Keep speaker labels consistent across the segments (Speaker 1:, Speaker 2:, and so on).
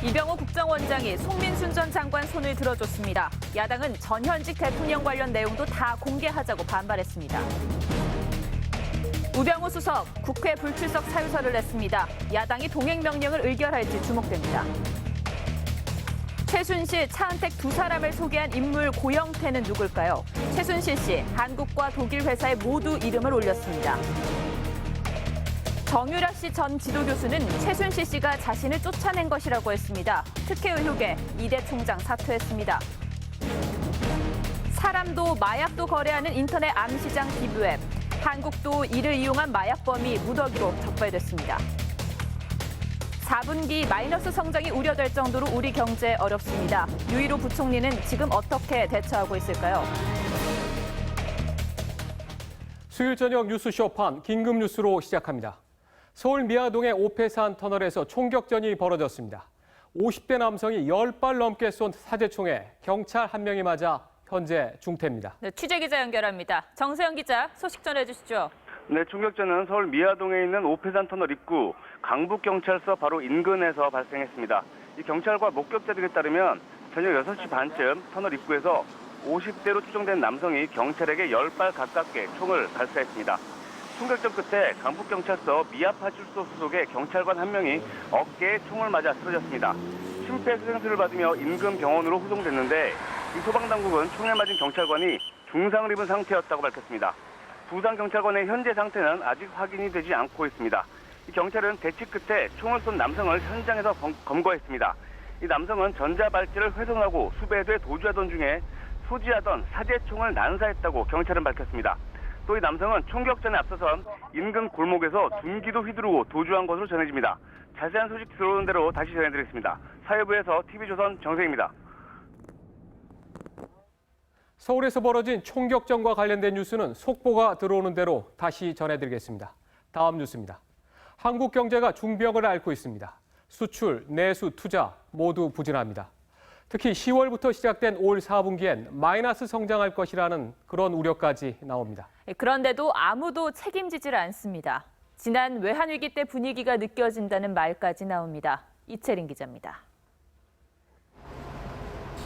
Speaker 1: 이병호 국정원장이 송민순 전 장관 손을 들어줬습니다. 야당은 전현직 대통령 관련 내용도 다 공개하자고 반발했습니다. 우병우 수석, 국회 불출석 사유서를 냈습니다. 야당이 동행 명령을 의결할지 주목됩니다. 최순실, 차은택 두 사람을 소개한 인물 고영태는 누굴까요? 최순실 씨, 한국과 독일 회사에 모두 이름을 올렸습니다. 정유라 씨 전 지도교수는 최순실 씨가 자신을 쫓아낸 것이라고 했습니다. 특혜 의혹에 이대 총장 사퇴했습니다. 사람도 마약도 거래하는 인터넷 암시장 기부앱. 한국도 이를 이용한 마약범이 무더기로 적발됐습니다. 4분기 마이너스 성장이 우려될 정도로 우리 경제 어렵습니다. 유일호 부총리는 지금 어떻게 대처하고 있을까요?
Speaker 2: 수요일 저녁 뉴스 쇼판 긴급 뉴스로 시작합니다. 서울 미아동의 오페산 터널에서 총격전이 벌어졌습니다. 50대 남성이 10발 넘게 쏜 사제총에 경찰 한 명이 맞아 현재 중태입니다.
Speaker 1: 네, 취재기자 연결합니다. 정세영 기자, 소식 전해주시죠.
Speaker 3: 네, 총격전은 서울 미아동에 있는 오페산 터널 입구 강북경찰서 바로 인근에서 발생했습니다. 이 경찰과 목격자들에 따르면 저녁 6시 반쯤 터널 입구에서 50대로 추정된 남성이 경찰에게 10발 가깝게 총을 발사했습니다. 총격전 끝에 강북경찰서 미아파출소 소속의 경찰관 한 명이 어깨에 총을 맞아 쓰러졌습니다. 심폐소생술을 받으며 인근 병원으로 후송됐는데 이 소방당국은 총에 맞은 경찰관이 중상을 입은 상태였다고 밝혔습니다. 부상 경찰관의 현재 상태는 아직 확인이 되지 않고 있습니다. 이 경찰은 대치 끝에 총을 쏜 남성을 현장에서 검거했습니다. 이 남성은 전자발찌를 훼손하고 수배도에 도주하던 중에 소지하던 사제총을 난사했다고 경찰은 밝혔습니다. 또 이 남성은 총격전에 앞서선 인근 골목에서 둔기도 휘두르고 도주한 것으로 전해집니다. 자세한 소식 들어오는 대로 다시 전해드리겠습니다. 사회부에서 TV조선 정세입니다.
Speaker 2: 서울에서 벌어진 총격전과 관련된 뉴스는 속보가 들어오는 대로 다시 전해드리겠습니다. 다음 뉴스입니다. 한국 경제가 중병을 앓고 있습니다. 수출, 내수, 투자 모두 부진합니다. 특히 10월부터 시작된 올 4분기엔 마이너스 성장할 것이라는 그런 우려까지 나옵니다.
Speaker 1: 그런데도 아무도 책임지질 않습니다. 지난 외환위기 때 분위기가 느껴진다는 말까지 나옵니다. 이채린 기자입니다.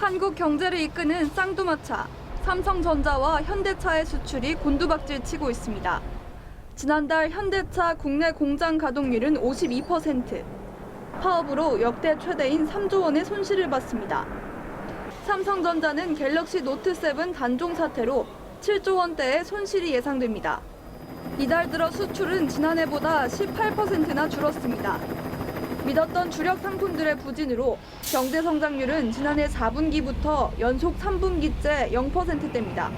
Speaker 4: 한국 경제를 이끄는 쌍두마차, 삼성전자와 현대차의 수출이 곤두박질 치고 있습니다. 지난달 현대차 국내 공장 가동률은 52%, 파업으로 역대 최대인 3조 원의 손실을 봤습니다. 삼성전자는 갤럭시 노트 7 단종 사태로 7조 원대의 손실이 예상됩니다. 이달 들어 수출은 지난해보다 18%나 줄었습니다. 믿었던 주력 상품들의 부진으로 경제 성장률은 지난해 4분기부터 연속 3분기째 0%대입니다.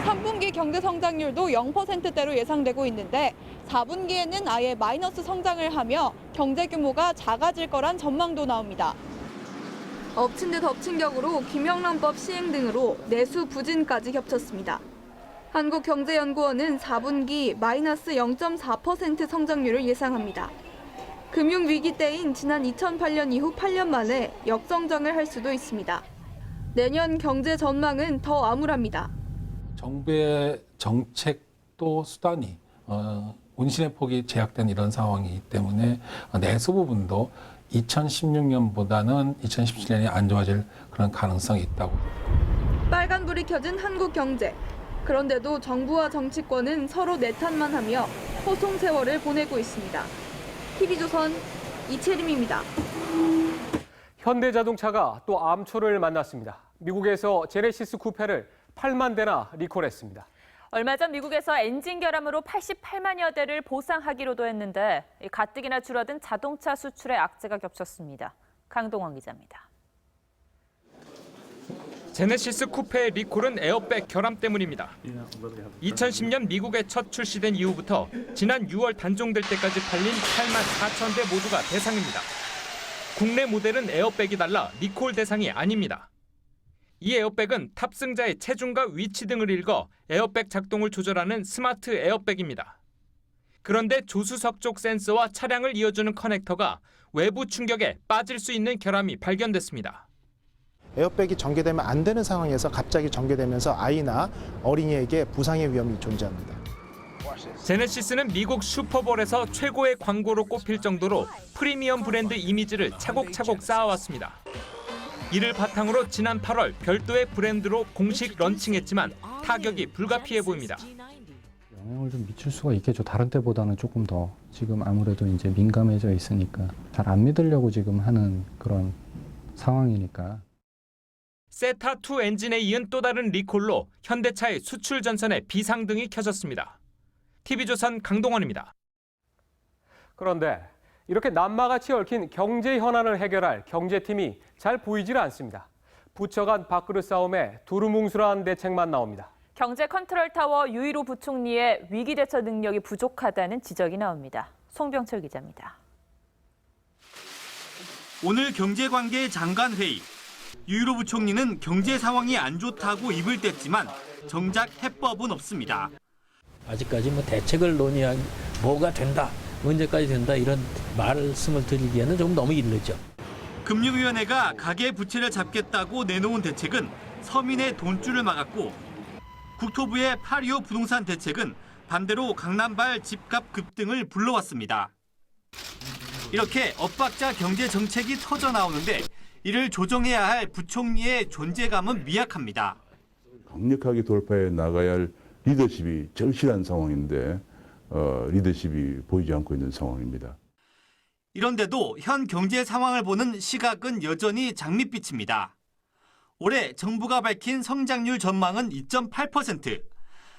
Speaker 4: 3분기 경제 성장률도 0%대로 예상되고 있는데 4분기에는 아예 마이너스 성장을 하며 경제 규모가 작아질 거란 전망도 나옵니다. 엎친 데 덮친 격으로 김영란법 시행 등으로 내수 부진까지 겹쳤습니다. 한국경제연구원은 4분기 마이너스 0.4% 성장률을 예상합니다. 금융위기 때인 지난 2008년 이후 8년 만에 역성장을 할 수도 있습니다. 내년 경제 전망은 더 암울합니다.
Speaker 5: 정부의 정책도 수단이 운신의 폭이 제약된 이런 상황이기 때문에 내수 부분도 2016년보다는 2017년이 안 좋아질 그런 가능성이 있다고.
Speaker 4: 빨간불이 켜진 한국 경제. 그런데도 정부와 정치권은 서로 내탓만 하며 호송 세월을 보내고 있습니다. TV조선 이채림입니다.
Speaker 2: 현대자동차가 또 암초를 만났습니다. 미국에서 제네시스 쿠페를 8만 대나 리콜했습니다.
Speaker 1: 얼마 전 미국에서 엔진 결함으로 88만여 대를 보상하기로도 했는데 가뜩이나 줄어든 자동차 수출에 악재가 겹쳤습니다. 강동원 기자입니다.
Speaker 6: 제네시스 쿠페의 리콜은 에어백 결함 때문입니다. 2010년 미국에 첫 출시된 이후부터 지난 6월 단종될 때까지 팔린 8만 4천 대 모두가 대상입니다. 국내 모델은 에어백이 달라 리콜 대상이 아닙니다. 이 에어백은 탑승자의 체중과 위치 등을 읽어 에어백 작동을 조절하는 스마트 에어백입니다. 그런데 조수석 쪽 센서와 차량을 이어주는 커넥터가 외부 충격에 빠질 수 있는 결함이 발견됐습니다.
Speaker 7: 에어백이 전개되면 안 되는 상황에서 갑자기 전개되면서 아이나 어린이에게 부상의 위험이 존재합니다.
Speaker 6: 제네시스는 미국 슈퍼볼에서 최고의 광고로 꼽힐 정도로 프리미엄 브랜드 이미지를 차곡차곡 쌓아왔습니다. 이를 바탕으로 지난 8월 별도의 브랜드로 공식 런칭했지만 타격이 불가피해 보입니다.
Speaker 8: 영향을 좀 미칠 수가 있겠죠. 다른 때보다는 조금 더 지금 아무래도 이제 민감해져 있으니까 잘 안 믿으려고 지금 하는 그런 상황이니까.
Speaker 6: 세타2 엔진에 이은 또 다른 리콜로 현대차의 수출 전선에 비상등이 켜졌습니다. TV조선 강동원입니다.
Speaker 2: 그런데 이렇게 남마같이 얽힌 경제 현안을 해결할 경제팀이 잘 보이질 않습니다. 부처 간 밥그릇 싸움에 두루뭉술한 대책만 나옵니다.
Speaker 1: 경제 컨트롤 타워 유일호 부총리의 위기 대처 능력이 부족하다는 지적이 나옵니다. 송병철 기자입니다.
Speaker 9: 오늘 경제관계 장관회의. 유일호 부총리는 경제 상황이 안 좋다고 입을 뗐지만 정작 해법은 없습니다.
Speaker 10: 아직까지 대책을 논의한 뭐가 된다, 언제까지 된다 이런 말씀을 드리기에는 좀 너무 이르죠.
Speaker 9: 금융위원회가 가계 부채를 잡겠다고 내놓은 대책은 서민의 돈줄을 막았고 국토부의 8.25 부동산 대책은 반대로 강남발 집값 급등을 불러왔습니다. 이렇게 엇박자 경제 정책이 터져 나오는데 이를 조정해야 할 부총리의 존재감은 미약합니다.
Speaker 11: 강력하게 돌파해 나가야 할 리더십이 절실한 상황인데 리더십이 보이지 않고 있는 상황입니다.
Speaker 9: 이런데도 현 경제 상황을 보는 시각은 여전히 장밋빛입니다. 올해 정부가 밝힌 성장률 전망은 2.8%.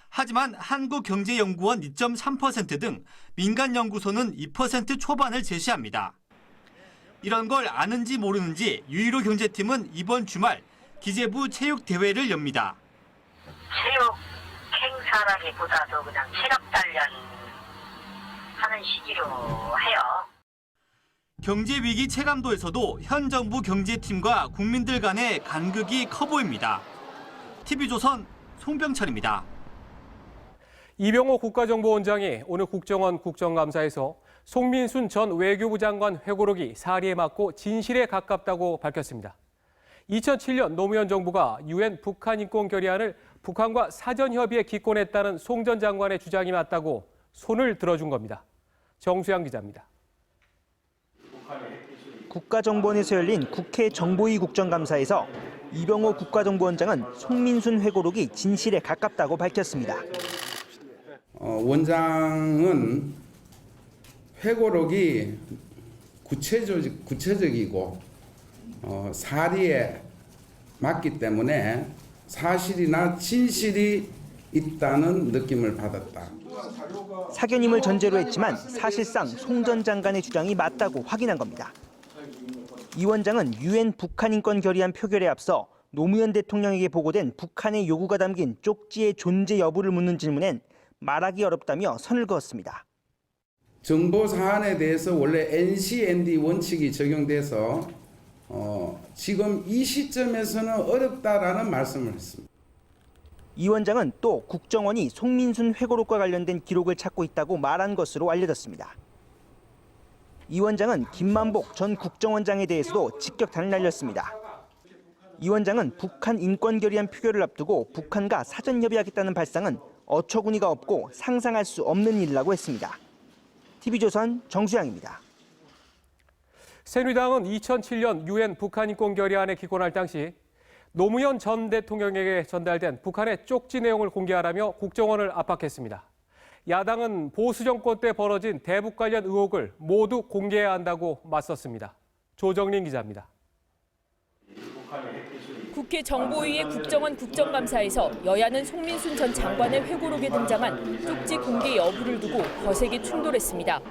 Speaker 9: 하지만 한국경제연구원 2.3% 등 민간 연구소는 2% 초반을 제시합니다. 이런 걸 아는지 모르는지 유일호 경제팀은 이번 주말 기재부 체육대회를 엽니다.
Speaker 12: 체육 행사라기보다도 그냥 체력 단련하는 시기로 해요.
Speaker 9: 경제위기 체감도에서도 현 정부 경제팀과 국민들 간의 간극이 커 보입니다. TV조선 송병철입니다.
Speaker 2: 이병호 국가정보원장이 오늘 국정원 국정감사에서 송민순 전 외교부 장관 회고록이 사리에 맞고 진실에 가깝다고 밝혔습니다. 2007년 노무현 정부가 UN 북한 인권 결의안을 북한과 사전 협의에 기권했다는 송 전 장관의 주장이 맞다고 손을 들어준 겁니다. 정수양 기자입니다.
Speaker 13: 국가정보원에서 열린 국회 정보위 국정감사에서 이병호 국가정보원장은 송민순 회고록이 진실에 가깝다고 밝혔습니다.
Speaker 14: 원장은 회고록이 구체적이고 사리에 맞기 때문에 사실이나 진실이 있다는 느낌을 받았다.
Speaker 13: 사견임을 전제로 했지만 사실상 송 전 장관의 주장이 맞다고 확인한 겁니다. 이 원장은 UN 북한 인권 결의안 표결에 앞서 노무현 대통령에게 보고된 북한의 요구가 담긴 쪽지의 존재 여부를 묻는 질문엔 말하기 어렵다며 선을 그었습니다.
Speaker 14: 정보 사안에 대해서 원래 NCND 원칙이 적용돼서 지금 이 시점에서는 어렵다라는 말씀을 했습니다.
Speaker 13: 이 원장은 또 국정원이 송민순 회고록과 관련된 기록을 찾고 있다고 말한 것으로 알려졌습니다. 이 원장은 김만복 전 국정원장에 대해서도 직격탄을 날렸습니다. 이 원장은 북한 인권 결의안 표결을 앞두고 북한과 사전 협의하겠다는 발상은 어처구니가 없고 상상할 수 없는 일이라고 했습니다. TV조선 정수양입니다.
Speaker 2: 새누리당은 2007년 UN 북한 인권 결의안에 기권할 당시 노무현 전 대통령에게 전달된 북한의 쪽지 내용을 공개하라며 국정원을 압박했습니다. 야당은 보수 정권 때 벌어진 대북 관련 의혹을 모두 공개해야 한다고 맞섰습니다. 조정린 기자입니다.
Speaker 1: 국회 정보위의 국정원 국정감사에서 여야는 송민순 전 장관의 회고록에 등장한 쪽지 공개 여부를 두고 거세게 충돌했습니다.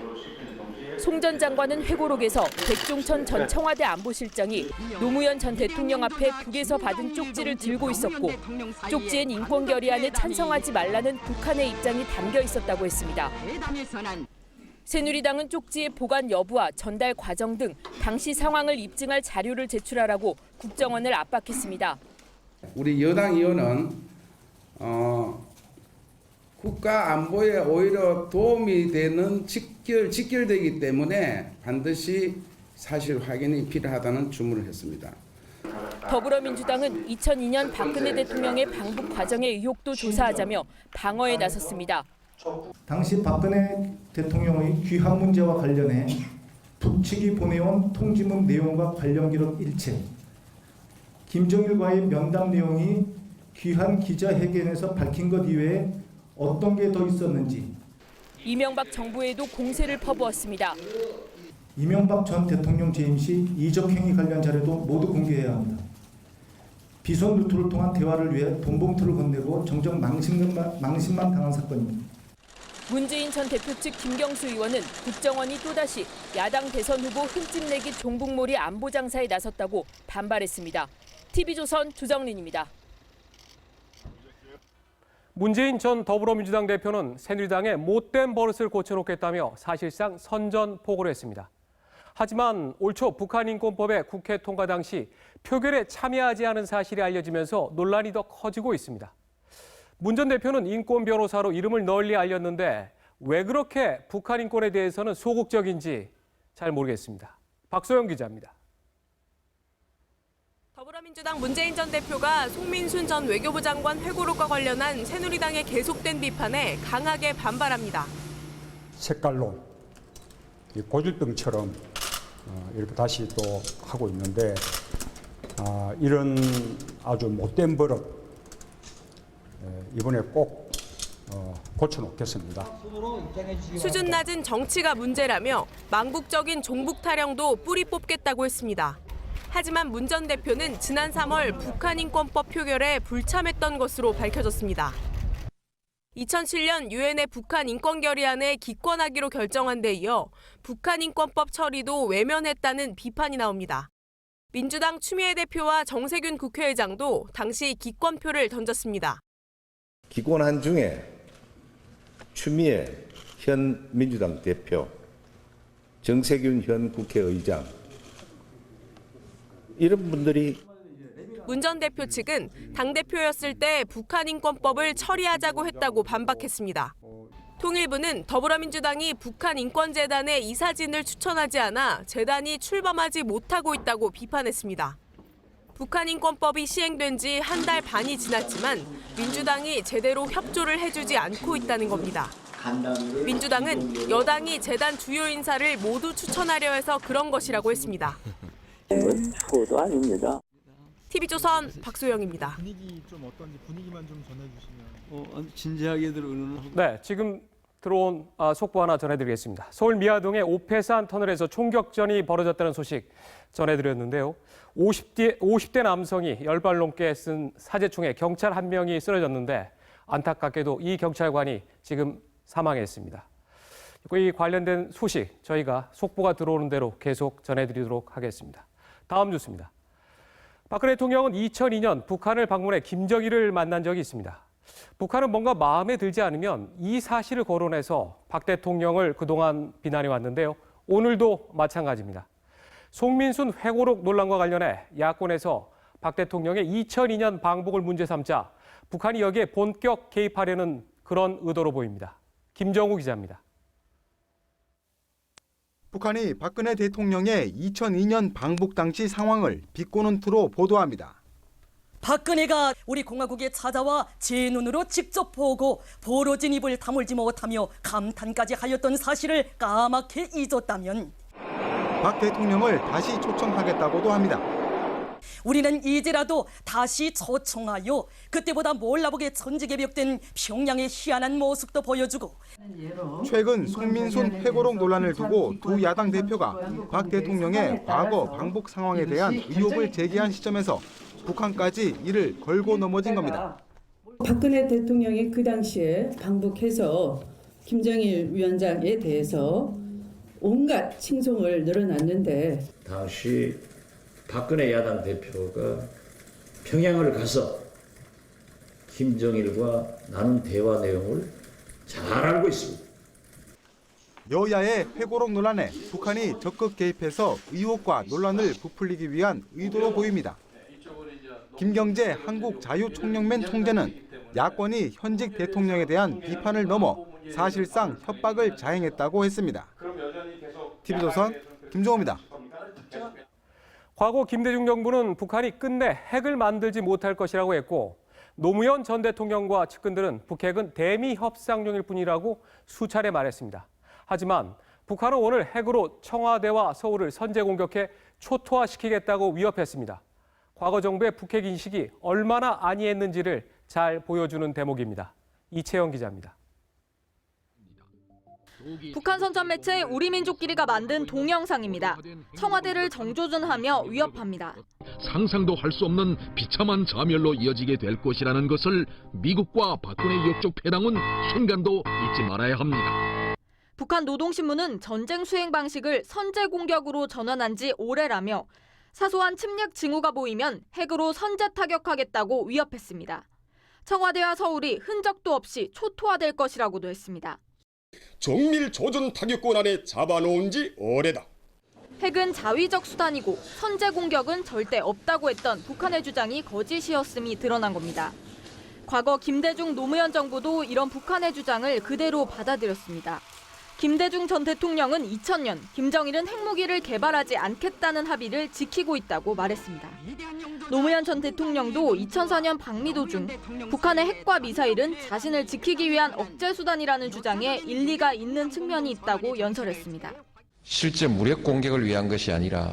Speaker 1: 송 전 장관은 회고록에서 백종천 전 청와대 안보실장이 노무현 전 대통령 앞에 북에서 받은 쪽지를 들고 있었고 쪽지엔 인권 결의안에 찬성하지 말라는 북한의 입장이 담겨 있었다고 했습니다. 새누리당은 쪽지의 보관 여부와 전달 과정 등 당시 상황을 입증할 자료를 제출하라고 국정원을 압박했습니다.
Speaker 14: 우리 여당 의원은 국가 안보에 오히려 도움이 되는 직결되기 때문에 반드시 사실 확인이 필요하다는 주문을 했습니다.
Speaker 1: 더불어민주당은 2002년 박근혜 대통령의 방북 과정의 의혹도 조사하자며 방어에 나섰습니다.
Speaker 15: 당시 박근혜 대통령의 귀환 문제와 관련해 북측이 보내온 통지문 내용과 관련 기록 일체, 김정일과의 면담 내용이 귀환 기자회견에서 밝힌 것 이외에 어떤 게 더 있었는지
Speaker 1: 이명박 정부에도 공세를 퍼부었습니다.
Speaker 15: 이명박 전 대통령 재임 시 이적행위 관련 자료도 모두 공개해야 합니다. 비선 루트를 통한 대화를 위해 돈봉투를 건네고 정정 망신만 당한 사건입니다.
Speaker 1: 문재인 전 대표 측 김경수 의원은 국정원이 또다시 야당 대선 후보 흠집내기 종북몰이 안보 장사에 나섰다고 반발했습니다. TV조선 조정린입니다.
Speaker 2: 문재인 전 더불어민주당 대표는 새누리당의 못된 버릇을 고쳐놓겠다며 사실상 선전포고를 했습니다. 하지만 올 초 북한인권법의 국회 통과 당시 표결에 참여하지 않은 사실이 알려지면서 논란이 더 커지고 있습니다. 문 전 대표는 인권 변호사로 이름을 널리 알렸는데 왜 그렇게 북한 인권에 대해서는 소극적인지 잘 모르겠습니다. 박소영 기자입니다.
Speaker 16: 더불어민주당 문재인 전 대표가 송민순 전 외교부 장관 회고록과 관련한 새누리당의 계속된 비판에 강하게 반발합니다.
Speaker 17: 색깔론, 고질병처럼 이렇게 다시 또 하고 있는데 이런 아주 못된 버릇 이번에 꼭 고쳐놓겠습니다.
Speaker 16: 수준 낮은 정치가 문제라며 망국적인 종북 타령도 뿌리 뽑겠다고 했습니다. 하지만 문 전 대표는 지난 3월 북한인권법 표결에 불참했던 것으로 밝혀졌습니다. 2007년 유엔의 북한 인권 결의안에 기권하기로 결정한 데 이어 북한인권법 처리도 외면했다는 비판이 나옵니다. 민주당 추미애 대표와 정세균 국회의장도 당시 기권표를 던졌습니다.
Speaker 18: 기권한 중에 추미애 현 민주당 대표, 정세균 현 국회의장 이런 분들이
Speaker 16: 문 전 대표 측은 당대표였을 때 북한인권법을 처리하자고 했다고 반박했습니다. 통일부는 더불어민주당이 북한인권재단에 이사진을 추천하지 않아 재단이 출범하지 못하고 있다고 비판했습니다. 북한인권법이 시행된 지 한 달 반이 지났지만 민주당이 제대로 협조를 해주지 않고 있다는 겁니다. 민주당은 여당이 재단 주요 인사를 모두 추천하려 해서 그런 것이라고 했습니다.
Speaker 19: 후보도 아닙니다.
Speaker 16: TV조선 박소영입니다.
Speaker 20: 분위기 좀 어떤지 분위기만 좀 전해주시면. 진지하게들 의논하고.
Speaker 2: 네, 지금 들어온 속보 하나 전해드리겠습니다. 서울 미아동의 오페산 터널에서 총격전이 벌어졌다는 소식 전해드렸는데요. 50대 남성이 10발 넘게 쓴 사제총에 경찰 한 명이 쓰러졌는데 안타깝게도 이 경찰관이 지금 사망했습니다. 이 관련된 소식 저희가 속보가 들어오는 대로 계속 전해드리도록 하겠습니다. 다음 뉴스입니다. 박근혜 대통령은 2002년 북한을 방문해 김정일을 만난 적이 있습니다. 북한은 뭔가 마음에 들지 않으면 이 사실을 거론해서 박 대통령을 그동안 비난해 왔는데요. 오늘도 마찬가지입니다. 송민순 회고록 논란과 관련해 야권에서 박 대통령의 2002년 방북을 문제 삼자 북한이 여기에 본격 개입하려는 그런 의도로 보입니다. 김정우 기자입니다.
Speaker 21: 북한이 박근혜 대통령의 2002년 방북 당시 상황을 비꼬는 투로 보도합니다.
Speaker 22: 박근혜가 우리 공화국에 찾아와 제 눈으로 직접 보고 벌어진 입을 다물지 못하며 감탄까지 하였던 사실을 까맣게 잊었다면
Speaker 21: 박 대통령을 다시 초청하겠다고도 합니다.
Speaker 22: 우리는 이제라도 다시 초청하여 그때보다 몰라보게 천지개벽된 평양의 희한한 모습도 보여주고
Speaker 21: 최근 송민순 회고록 논란을 두고 두 야당 대표가 박 대통령의 과거 방북 상황에 대한 의혹을 제기한 시점에서 북한까지 이를 걸고 넘어진 겁니다.
Speaker 23: 박근혜 대통령이 그 당시에 방북해서 김정일 위원장에 대해서 온갖 칭송을 늘어놨는데
Speaker 24: 당시 박근혜 야당 대표가 평양을 가서 김정일과 나눈 대화 내용을 잘 알고 있습니다.
Speaker 21: 여야의 회고록 논란에 북한이 적극 개입해서 의혹과 논란을 부풀리기 위한 의도로 보입니다. 김경재 한국자유총연맹 총재는 야권이 현직 대통령에 대한 비판을 넘어 사실상 협박을 자행했다고 했습니다. TV조선 김종호입니다.
Speaker 2: 과거 김대중 정부는 북한이 끝내 핵을 만들지 못할 것이라고 했고 노무현 전 대통령과 측근들은 북핵은 대미 협상용일 뿐이라고 수차례 말했습니다. 하지만 북한은 오늘 핵으로 청와대와 서울을 선제 공격해 초토화시키겠다고 위협했습니다. 과거 정부의 북핵 인식이 얼마나 안이했는지를 잘 보여주는 대목입니다. 이채영 기자입니다.
Speaker 3: 북한 선전 매체 우리민족끼리가 만든 동영상입니다. 청와대를 정조준하며 위협합니다.
Speaker 4: 상상도 할 수 없는 비참한 자멸로 이어지게 될 것이라는 것을 미국과 박근혜 역적 패당은 순간도 잊지 말아야 합니다.
Speaker 3: 북한 노동신문은 전쟁 수행 방식을 선제 공격으로 전환한 지 오래라며 사소한 침략 징후가 보이면 핵으로 선제 타격하겠다고 위협했습니다. 청와대와 서울이 흔적도 없이 초토화될 것이라고도 했습니다.
Speaker 5: 정밀 조준 타격권 안에 잡아놓은 지 오래다.
Speaker 3: 핵은 자위적 수단이고 선제 공격은 절대 없다고 했던 북한의 주장이 거짓이었음이 드러난 겁니다. 과거 김대중 노무현 정부도 이런 북한의 주장을 그대로 받아들였습니다. 김대중 전 대통령은 2000년 김정일은 핵무기를 개발하지 않겠다는 합의를 지키고 있다고 말했습니다. 노무현 전 대통령도 2004년 방미 도중 북한의 핵과 미사일은 자신을 지키기 위한 억제 수단이라는 주장에 일리가 있는 측면이 있다고 연설했습니다.
Speaker 7: 실제 무력 공격을 위한 것이 아니라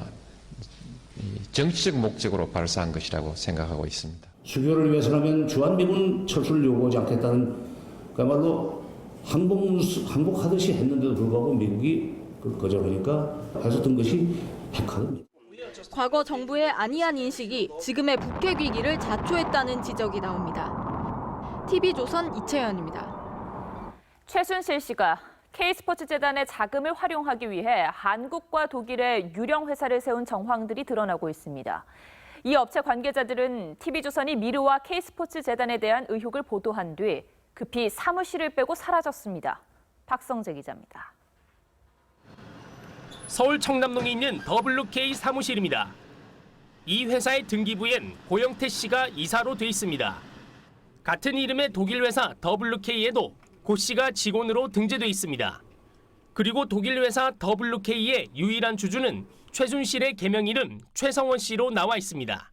Speaker 7: 정치적 목적으로 발사한 것이라고 생각하고 있습니다.
Speaker 24: 수교를 위해서라면 주한미군 철수를 요구하지 않겠다는 그야말로 항복하듯이 했는데도 불구하고 미국이 거절하니까 했었던 것이 핵화입니다.
Speaker 3: 과거 정부의 안이한 인식이 지금의 북핵 위기를 자초했다는 지적이 나옵니다. TV조선 이채연입니다.
Speaker 1: 최순실 씨가 K스포츠재단의 자금을 활용하기 위해 한국과 독일의 유령 회사를 세운 정황들이 드러나고 있습니다. 이 업체 관계자들은 TV조선이 미르와 K스포츠재단에 대한 의혹을 보도한 뒤 급히 사무실을 빼고 사라졌습니다. 박성재 기자입니다.
Speaker 25: 서울 청담동에 있는 WK 사무실입니다. 이 회사의 등기부엔 고영태 씨가 이사로 돼 있습니다. 같은 이름의 독일 회사 WK에도 고 씨가 직원으로 등재돼 있습니다. 그리고 독일 회사 WK의 유일한 주주는 최순실의 개명 이름 최성원 씨로 나와 있습니다.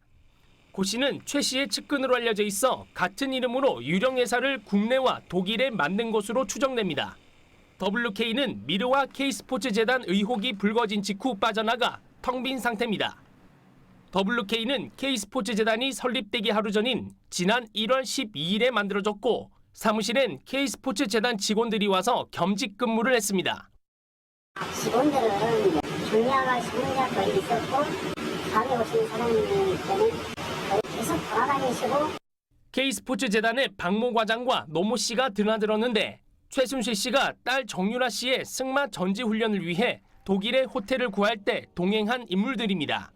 Speaker 25: 고 씨는 최 씨의 측근으로 알려져 있어 같은 이름으로 유령 회사를 국내와 독일에 만든 것으로 추정됩니다. WK는 미르와 K스포츠재단 의혹이 불거진 직후 빠져나가 텅 빈 상태입니다. WK는 K스포츠재단이 설립되기 하루 전인 지난 1월 12일에 만들어졌고 사무실엔 K스포츠재단 직원들이 와서 겸직 근무를 했습니다.
Speaker 26: 직원들은 경리화가 신문자 거의 있었고 다음에 오시는 사장님들은 계속 돌아다니시고
Speaker 25: K스포츠재단의 박모 과장과 노모 씨가 드나들었는데 최순실 씨가 딸 정유라 씨의 승마 전지 훈련을 위해 독일의 호텔을 구할 때 동행한 인물들입니다.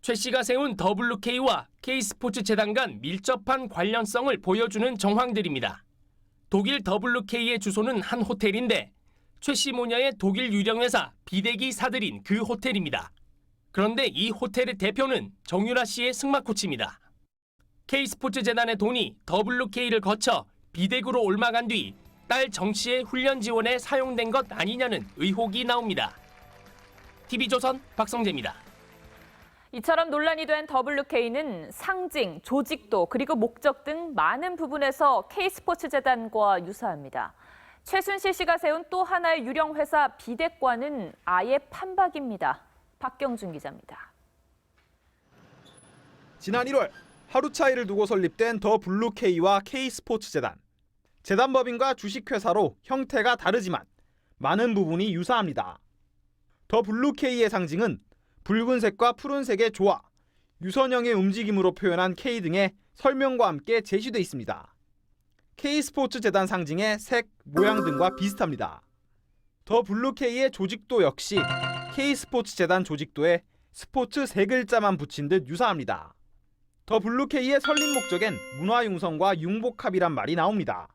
Speaker 25: 최 씨가 세운 WK와 K스포츠재단 간 밀접한 관련성을 보여주는 정황들입니다. 독일 WK의 주소는 한 호텔인데 최 씨 모녀의 독일 유령 회사 비대기 사들인 그 호텔입니다. 그런데 이 호텔의 대표는 정유라 씨의 승마 코치입니다. K스포츠재단의 돈이 WK를 거쳐 비대구로 옮아간 뒤 딸 정 씨의 훈련 지원에 사용된 것 아니냐는 의혹이 나옵니다. TV조선 박성재입니다.
Speaker 1: 이처럼 논란이 된 WK는 상징, 조직도 그리고 목적 등 많은 부분에서 K스포츠재단과 유사합니다. 최순실 씨가 세운 또 하나의 유령 회사 비대과는 아예 판박입니다. 박경준 기자입니다.
Speaker 27: 지난 1월 하루 차이를 두고 설립된 WK와 K스포츠재단. 재단법인과 주식회사로 형태가 다르지만 많은 부분이 유사합니다. WK의 상징은 붉은색과 푸른색의 조화, 유선형의 움직임으로 표현한 K 등의 설명과 함께 제시돼 있습니다. K스포츠재단 상징의 색, 모양 등과 비슷합니다. WK의 조직도 역시 K스포츠재단 조직도에 스포츠 세 글자만 붙인 듯 유사합니다. WK의 설립 목적엔 문화융성과 융복합이란 말이 나옵니다.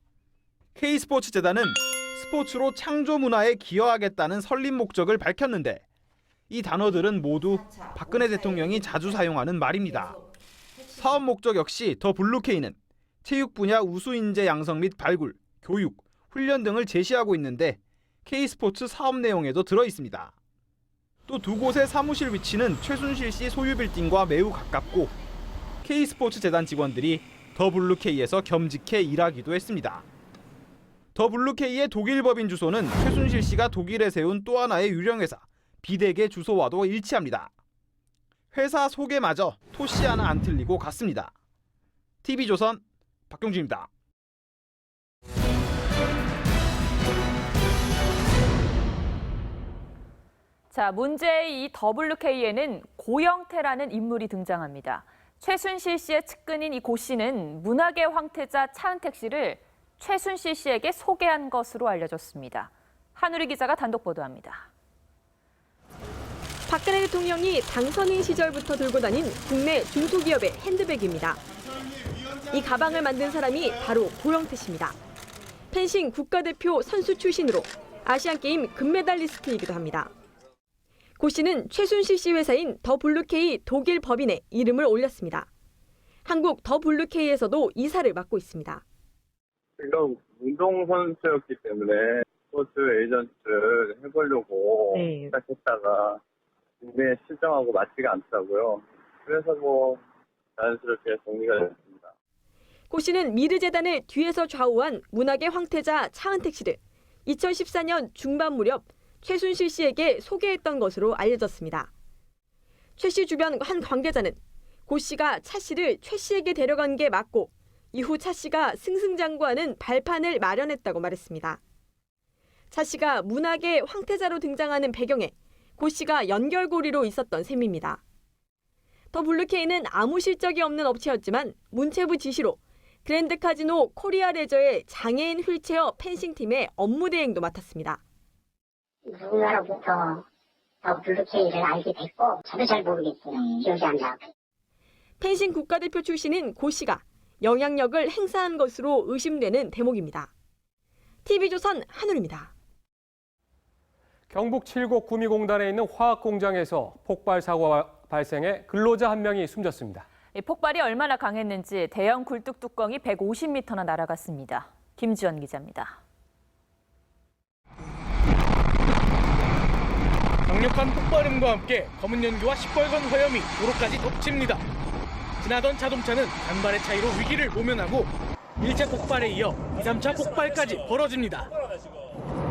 Speaker 27: K스포츠재단은 스포츠로 창조 문화에 기여하겠다는 설립 목적을 밝혔는데 이 단어들은 모두 박근혜 대통령이 자주 사용하는 말입니다. 사업 목적 역시 WK는 체육 분야 우수 인재 양성 및 발굴, 교육, 훈련 등을 제시하고 있는데 K스포츠 사업 내용에도 들어 있습니다. 또 두 곳의 사무실 위치는 최순실 씨 소유 빌딩과 매우 가깝고 K스포츠재단 직원들이 더블루K에서 겸직해 일하기도 했습니다. 더블루K의 독일 법인 주소는 최순실 씨가 독일에 세운 또 하나의 유령 회사 비덱의 주소와도 일치합니다. 회사 소개마저 토씨 하나 안 틀리고 갔습니다. TV조선 박경준입니다.
Speaker 6: 자, 문제의 이 WK에는 고영태라는 인물이 등장합니다. 최순실 씨의 측근인 이 고 씨는 문학의 황태자 차은택 씨를 최순실 씨에게 소개한 것으로 알려졌습니다. 한우리 기자가 단독 보도합니다.
Speaker 8: 박근혜 대통령이 당선인 시절부터 들고 다닌 국내 중소기업의 핸드백입니다. 이 가방을 만든 사람이 바로 고영태 씨입니다. 펜싱 국가대표 선수 출신으로 아시안게임 금메달리스트이기도 합니다. 고 씨는 최순실 씨 회사인 더블루K 독일 법인에 이름을 올렸습니다. 한국 더블루K에서도 이사를 맡고 있습니다.
Speaker 9: 제가 운동선수였기 때문에 스포츠 에이전트를 해보려고 시작했다가 국내에 실정하고 맞지가 않더라고요. 그래서 자연스럽게 정리가 됐습니다.
Speaker 8: 고 씨는 미르재단을 뒤에서 좌우한 문학의 황태자 차은택 씨를 2014년 중반 무렵 최순실 씨에게 소개했던 것으로 알려졌습니다. 최 씨 주변 한 관계자는 고 씨가 차 씨를 최 씨에게 데려간 게 맞고 이후 차 씨가 승승장구하는 발판을 마련했다고 말했습니다. 차 씨가 문학의 황태자로 등장하는 배경에 고 씨가 연결고리로 있었던 셈입니다. 더블루K는 아무 실적이 없는 업체였지만 문체부 지시로 그랜드 카지노 코리아 레저의 장애인 휠체어 펜싱팀의 업무 대행도 맡았습니다.
Speaker 26: 누군가로부터 더블루K를 알게 됐고 저도 잘 모르겠어요. 기억이 안 나요.
Speaker 8: 펜싱 국가대표 출신인 고 씨가 영향력을 행사한 것으로 의심되는 대목입니다. TV조선 한울입니다.
Speaker 2: 경북 칠곡 구미공단에 있는 화학공장에서 폭발 사고가 발생해 근로자 한 명이 숨졌습니다.
Speaker 6: 이 폭발이 얼마나 강했는지 대형 굴뚝 뚜껑이 150m나 날아갔습니다. 김지연 기자입니다.
Speaker 25: 강력한 폭발음과 함께 검은 연기와 시뻘건 화염이 도로까지 덮칩니다. 지나던 자동차는 간발의 차이로 위기를 모면하고 1차 폭발에 이어 2, 3차 폭발까지 벌어집니다.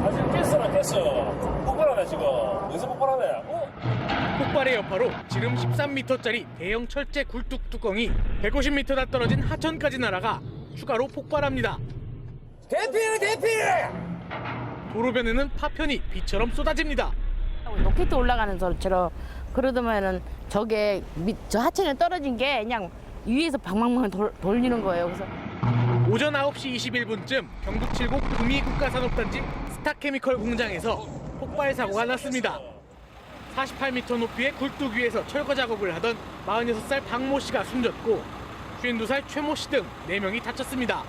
Speaker 10: 아직 됐어. 폭발하네 지금. 여기서 폭발하네.
Speaker 25: 폭발의 여파로 지름 13m짜리 대형 철제 굴뚝 뚜껑이 150m나 떨어진 하천까지 날아가 추가로 폭발합니다.
Speaker 10: 대피!
Speaker 25: 도로변에는 파편이 비처럼 쏟아집니다.
Speaker 11: 로켓 올라가는 소리처럼 그러더면은 저게 저 하천에 떨어진 게 그냥 위에서 방망망 돌리는 거예요. 그래서
Speaker 25: 오전 9시 21분쯤 경북 칠곡 구미국가산업단지 스타케미컬 공장에서 폭발 사고가 났습니다. 48m 높이의 굴뚝 위에서 철거 작업을 하던 46살 박모 씨가 숨졌고 52살 최모 씨 등 4명이 다쳤습니다.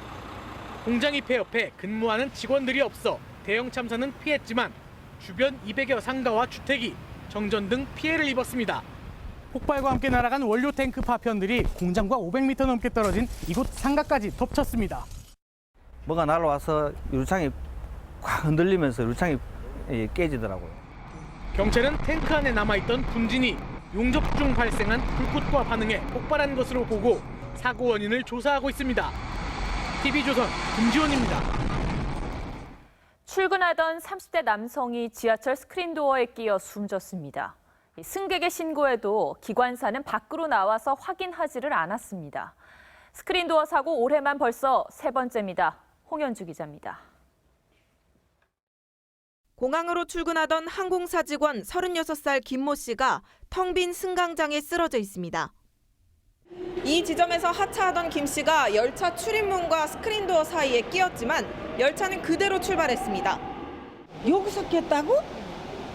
Speaker 25: 공장이 폐업해 근무하는 직원들이 없어 대형 참사는 피했지만 주변 200여 상가와 주택이 정전 등 피해를 입었습니다. 폭발과 함께 날아간 원료 탱크 파편들이 공장과 500m 넘게 떨어진 이곳 상가까지 덮쳤습니다.
Speaker 12: 뭐가 날아와서 유리창이 꽉 흔들리면서 유리창이 깨지더라고요.
Speaker 25: 경찰은 탱크 안에 남아있던 분진이 용접 중 발생한 불꽃과 반응해 폭발한 것으로 보고 사고 원인을 조사하고 있습니다. TV조선 김지원입니다.
Speaker 6: 출근하던 30대 남성이 지하철 스크린도어에 끼어 숨졌습니다. 승객의 신고에도 기관사는 밖으로 나와서 확인하지를 않았습니다. 스크린도어 사고 올해만 벌써 3번째입니다. 홍현주 기자입니다.
Speaker 16: 공항으로 출근하던 항공사 직원 36살 김모 씨가 텅 빈 승강장에 쓰러져 있습니다. 이 지점에서 하차하던 김 씨가 열차 출입문과 스크린도어 사이에 끼었지만 열차는 그대로 출발했습니다.
Speaker 13: 여기서 꼈다고?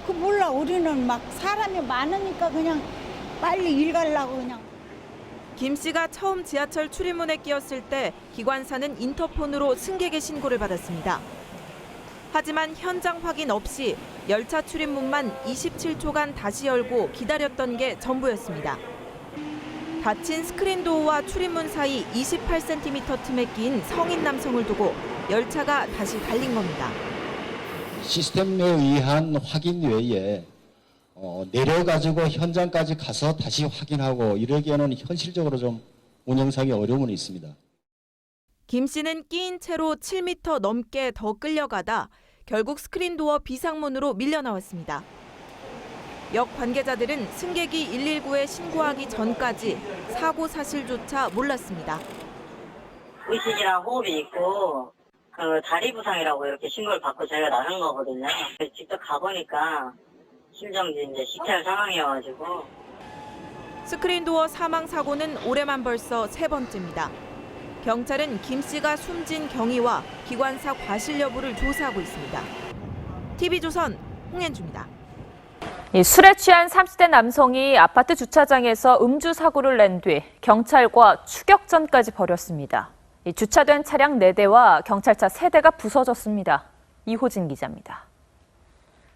Speaker 13: 그 몰라. 우리는 막 사람이 많으니까 그냥 빨리 일 가려고 그냥.
Speaker 16: 김 씨가 처음 지하철 출입문에 끼었을 때 기관사는 인터폰으로 승객의 신고를 받았습니다. 하지만 현장 확인 없이 열차 출입문만 27초간 다시 열고 기다렸던 게 전부였습니다. 닫힌 스크린도어와 출입문 사이 28cm 틈에 낀 성인 남성을 두고 열차가 다시 달린 겁니다.
Speaker 28: 시스템에 의한 확인 외에 내려가지고 현장까지 가서 다시 확인하고 이러기에는 현실적으로 좀 운영상의 어려움은 있습니다.
Speaker 14: 김 씨는 끼인 채로 7m 넘게 더 끌려가다 결국 스크린도어 비상문으로 밀려나왔습니다. 역 관계자들은 승객이 119에 신고하기 전까지 사고 사실조차 몰랐습니다.
Speaker 15: 의식이랑 호흡이 있고 다리 부상이라고 이렇게 신고를 받고 저희가 나간 거거든요. 직접 가보니까 심정지 이제 식탈 상황이어가지고.
Speaker 14: 스크린도어 사망 사고는 올해만 벌써 3번째입니다. 경찰은 김 씨가 숨진 경위와 기관사 과실 여부를 조사하고 있습니다. TV조선 홍현주입니다.
Speaker 6: 술에 취한 30대 남성이 아파트 주차장에서 음주 사고를 낸 뒤 경찰과 추격전까지 벌였습니다. 주차된 차량 4대와 경찰차 3대가 부서졌습니다. 이호진 기자입니다.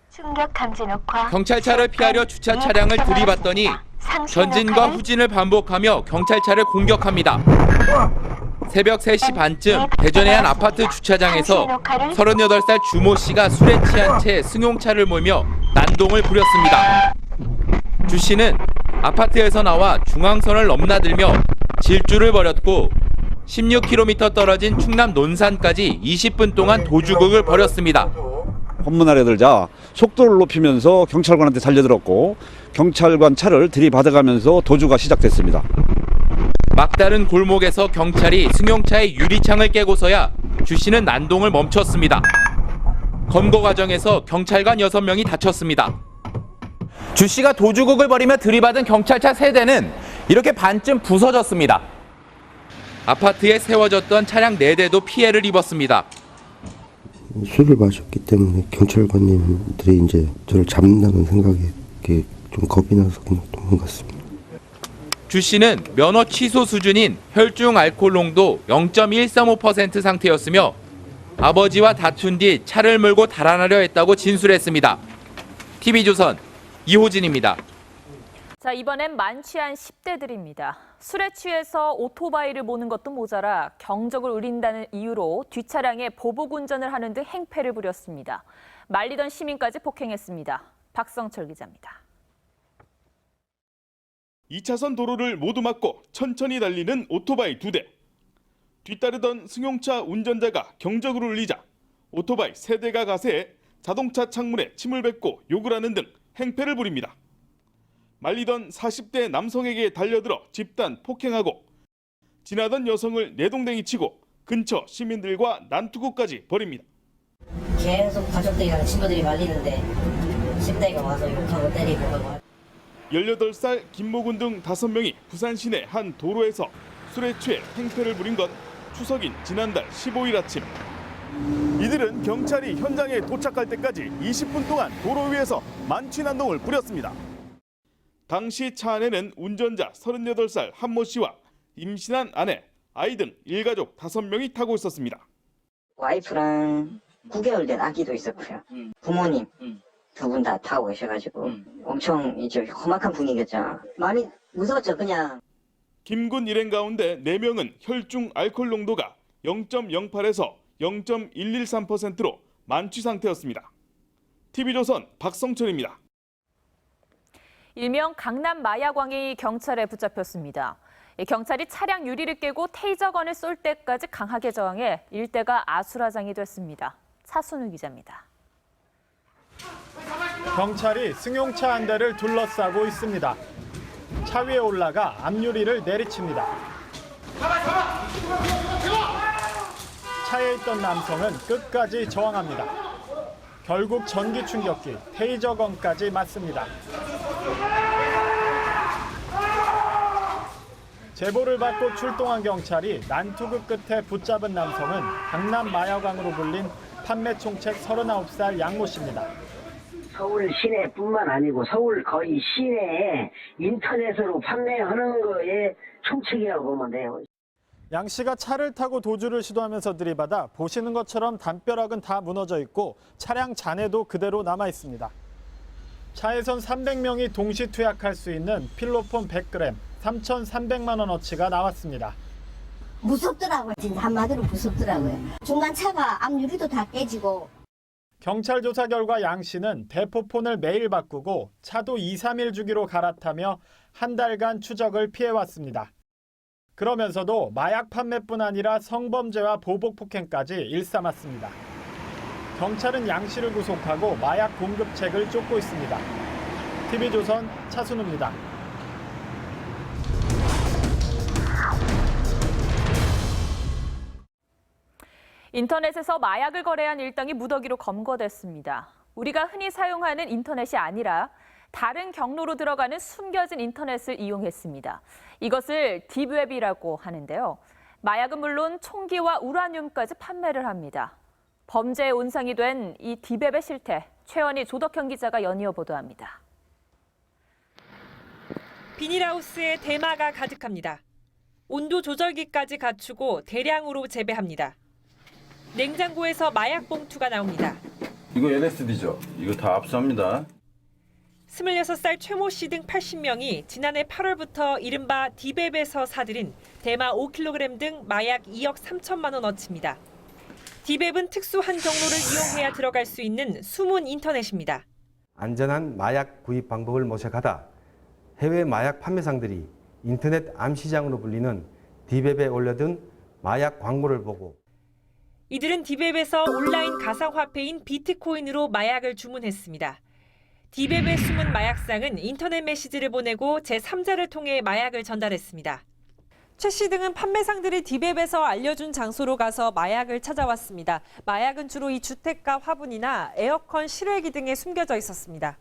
Speaker 17: 충격 감지 녹화.
Speaker 18: 경찰차를 피하려 주차 차량을 들이받더니 전진과 후진을 반복하며 경찰차를 공격합니다. 새벽 3시 반쯤 대전의 한 아파트 주차장에서 38살 주모 씨가 술에 취한 채 승용차를 몰며 난동을 부렸습니다. 주 씨는 아파트에서 나와 중앙선을 넘나들며 질주를 벌였고 16km 떨어진 충남 논산까지 20분 동안 도주극을 벌였습니다.
Speaker 19: 검문하려 들자 속도를 높이면서 경찰관한테 달려들었고 경찰관 차를 들이받아가면서 도주가 시작됐습니다.
Speaker 18: 막다른 골목에서 경찰이 승용차의 유리창을 깨고서야 주 씨는 난동을 멈췄습니다. 검거 과정에서 경찰관 6명이 다쳤습니다. 주 씨가 도주극을 벌이며 들이받은 경찰차 3대는 이렇게 반쯤 부서졌습니다. 아파트에 세워졌던 차량 4대도 피해를 입었습니다.
Speaker 20: 술을 마셨기 때문에 경찰관님들이 이제 저를 잡는다는 생각에 좀 겁이 나서 그냥 도망갔습니다.
Speaker 18: 주 씨는 면허 취소 수준인 혈중 알코올 농도 0.135% 상태였으며 아버지와 다툰 뒤 차를 몰고 달아나려 했다고 진술했습니다. TV조선 이호진입니다.
Speaker 6: 자, 이번엔 만취한 10대들입니다. 술에 취해서 오토바이를 모는 것도 모자라 경적을 울린다는 이유로 뒷차량에 보복 운전을 하는 등 행패를 부렸습니다. 말리던 시민까지 폭행했습니다. 박성철 기자입니다.
Speaker 27: 2차선 도로를 모두 막고 천천히 달리는 오토바이 2대. 뒤따르던 승용차 운전자가 경적을 울리자 오토바이 3대가 가세해 자동차 창문에 침을 뱉고 욕을 하는 등 행패를 부립니다. 말리던 40대 남성에게 달려들어 집단 폭행하고 지나던 여성을 내동댕이 치고 근처 시민들과 난투극까지 벌입니다.
Speaker 15: 계속 가족들이랑 친구들이 말리는데 10대가 와서 욕하고 때리고 하고.
Speaker 27: 18살 김모군 등 5명이 부산 시내 한 도로에서 술에 취해 행패를 부린 건 추석인 지난달 15일 아침. 이들은 경찰이 현장에 도착할 때까지 20분 동안 도로 위에서 만취난동을 부렸습니다. 당시 차 안에는 운전자 38살 한모 씨와 임신한 아내, 아이 등 일가족 5명이 타고 있었습니다.
Speaker 15: 와이프랑 9개월 된 아기도 있었고요. 부모님 2분 다 타고 계셔가지고 엄청 이제 험악한 분위기였죠. 많이 무서웠죠, 그냥.
Speaker 27: 김군 일행 가운데 4명은 혈중 알코올 농도가 0.08에서 0.113%로 만취 상태였습니다. TV조선 박성철입니다.
Speaker 6: 일명 강남 마야광이 경찰에 붙잡혔습니다. 경찰이 차량 유리를 깨고 테이저건을 쏠 때까지 강하게 저항해 일대가 아수라장이 됐습니다. 차순우 기자입니다.
Speaker 27: 경찰이 승용차 한 대를 둘러싸고 있습니다. 차 위에 올라가 앞유리를 내리칩니다. 차에 있던 남성은 끝까지 저항합니다. 결국 전기 충격기, 테이저건까지 맞습니다. 제보를 받고 출동한 경찰이 난투극 끝에 붙잡은 남성은 강남 마야광으로 불린 판매 총책 39살 양모 씨입니다.
Speaker 22: 서울 시내뿐만 아니고 서울 거의 시내에 인터넷으로 판매하는 거에 총책이라고 보면 돼요.
Speaker 27: 양 씨가 차를 타고 도주를 시도하면서 들이받아 보시는 것처럼 담벼락은 다 무너져 있고 차량 잔해도 그대로 남아 있습니다. 차에선 300명이 동시 투약할 수 있는 필로폰 100g, 3,300만 원어치가 나왔습니다.
Speaker 17: 무섭더라고요. 진짜 한마디로 무섭더라고요. 중간 차가 앞유리도 다 깨지고.
Speaker 27: 경찰 조사 결과 양 씨는 대포폰을 매일 바꾸고 차도 2, 3일 주기로 갈아타며 한 달간 추적을 피해왔습니다. 그러면서도 마약 판매뿐 아니라 성범죄와 보복 폭행까지 일삼았습니다. 경찰은 양 씨를 구속하고 마약 공급책을 쫓고 있습니다. TV조선 차순우입니다.
Speaker 6: 인터넷에서 마약을 거래한 일당이 무더기로 검거됐습니다. 우리가 흔히 사용하는 인터넷이 아니라 다른 경로로 들어가는 숨겨진 인터넷을 이용했습니다. 이것을 딥웹이라고 하는데요. 마약은 물론 총기와 우라늄까지 판매를 합니다. 범죄의 온상이 된 이 딥웹의 실태, 최원희 조덕현 기자가 연이어 보도합니다.
Speaker 1: 비닐하우스에 대마가 가득합니다. 온도 조절기까지 갖추고 대량으로 재배합니다. 냉장고에서 마약 봉투가 나옵니다.
Speaker 3: 이거 LSD죠? 이거 다 압수합니다.
Speaker 1: 26살 최모 씨 등 80명이 지난해 8월부터 이른바 딥웹에서 사들인 대마 5kg 등 마약 2억 3천만 원어치입니다. 딥웹은 특수한 경로를 이용해야 들어갈 수 있는 숨은 인터넷입니다.
Speaker 4: 안전한 마약 구입 방법을 모색하다 해외 마약 판매상들이 인터넷 암시장으로 불리는 딥웹에 올려둔 마약 광고를 보고
Speaker 1: 이들은 딥웹에서 온라인 가상화폐인 비트코인으로 마약을 주문했습니다. 딥웹에 숨은 마약상은 인터넷 메시지를 보내고 제3자를 통해 마약을 전달했습니다. 최 씨 등은 판매상들이 딥웹에서 알려준 장소로 가서 마약을 찾아왔습니다. 마약은 주로 이 주택가 화분이나 에어컨 실외기 등에 숨겨져 있었습니다.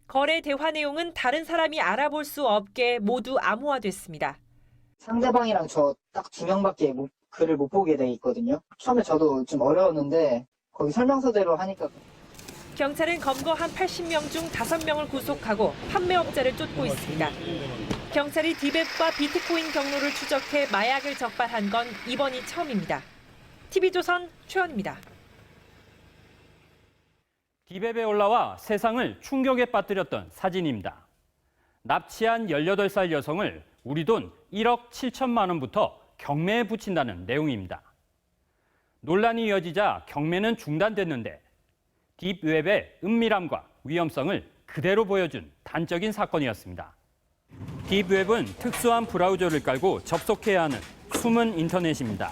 Speaker 1: 거래 대화 내용은 다른 사람이 알아볼 수 없게 모두 암호화됐습니다.
Speaker 5: 상대방이랑 저 딱 2명밖에 글을 못 보게 돼 있거든요. 처음에 저도 좀 어려웠는데 거기 설명서대로 하니까.
Speaker 1: 경찰은 검거한 80명 중 5명을 구속하고 판매업자를 쫓고 있습니다. 경찰이 딥웹과 비트코인 경로를 추적해 마약을 적발한 건 이번이 처음입니다. TV조선 최원입니다.
Speaker 7: 딥웹에 올라와 세상을 충격에 빠뜨렸던 사진입니다. 납치한 18살 여성을 우리 돈 1억 7천만 원부터 경매에 붙인다는 내용입니다. 논란이 이어지자 경매는 중단됐는데 딥웹의 은밀함과 위험성을 그대로 보여준 단적인 사건이었습니다. 딥웹은 특수한 브라우저를 깔고 접속해야 하는 숨은 인터넷입니다.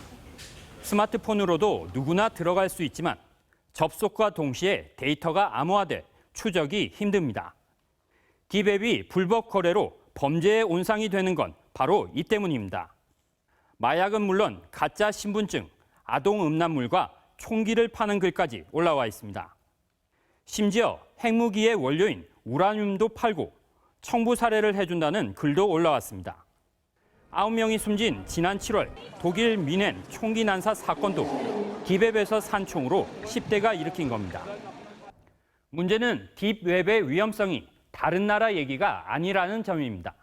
Speaker 7: 스마트폰으로도 누구나 들어갈 수 있지만 접속과 동시에 데이터가 암호화돼 추적이 힘듭니다. 딥웹이 불법 거래로 범죄의 온상이 되는 건 바로 이 때문입니다. 마약은 물론 가짜 신분증, 아동 음란물과 총기를 파는 글까지 올라와 있습니다. 심지어 핵무기의 원료인 우라늄도 팔고 청부 살해를 해준다는 글도 올라왔습니다. 9명이 숨진 지난 7월 독일 뮌헨 총기 난사 사건도 딥웹에서 산 총으로 10대가 일으킨 겁니다. 문제는 딥웹의 위험성이 다른 나라 얘기가 아니라는 점입니다.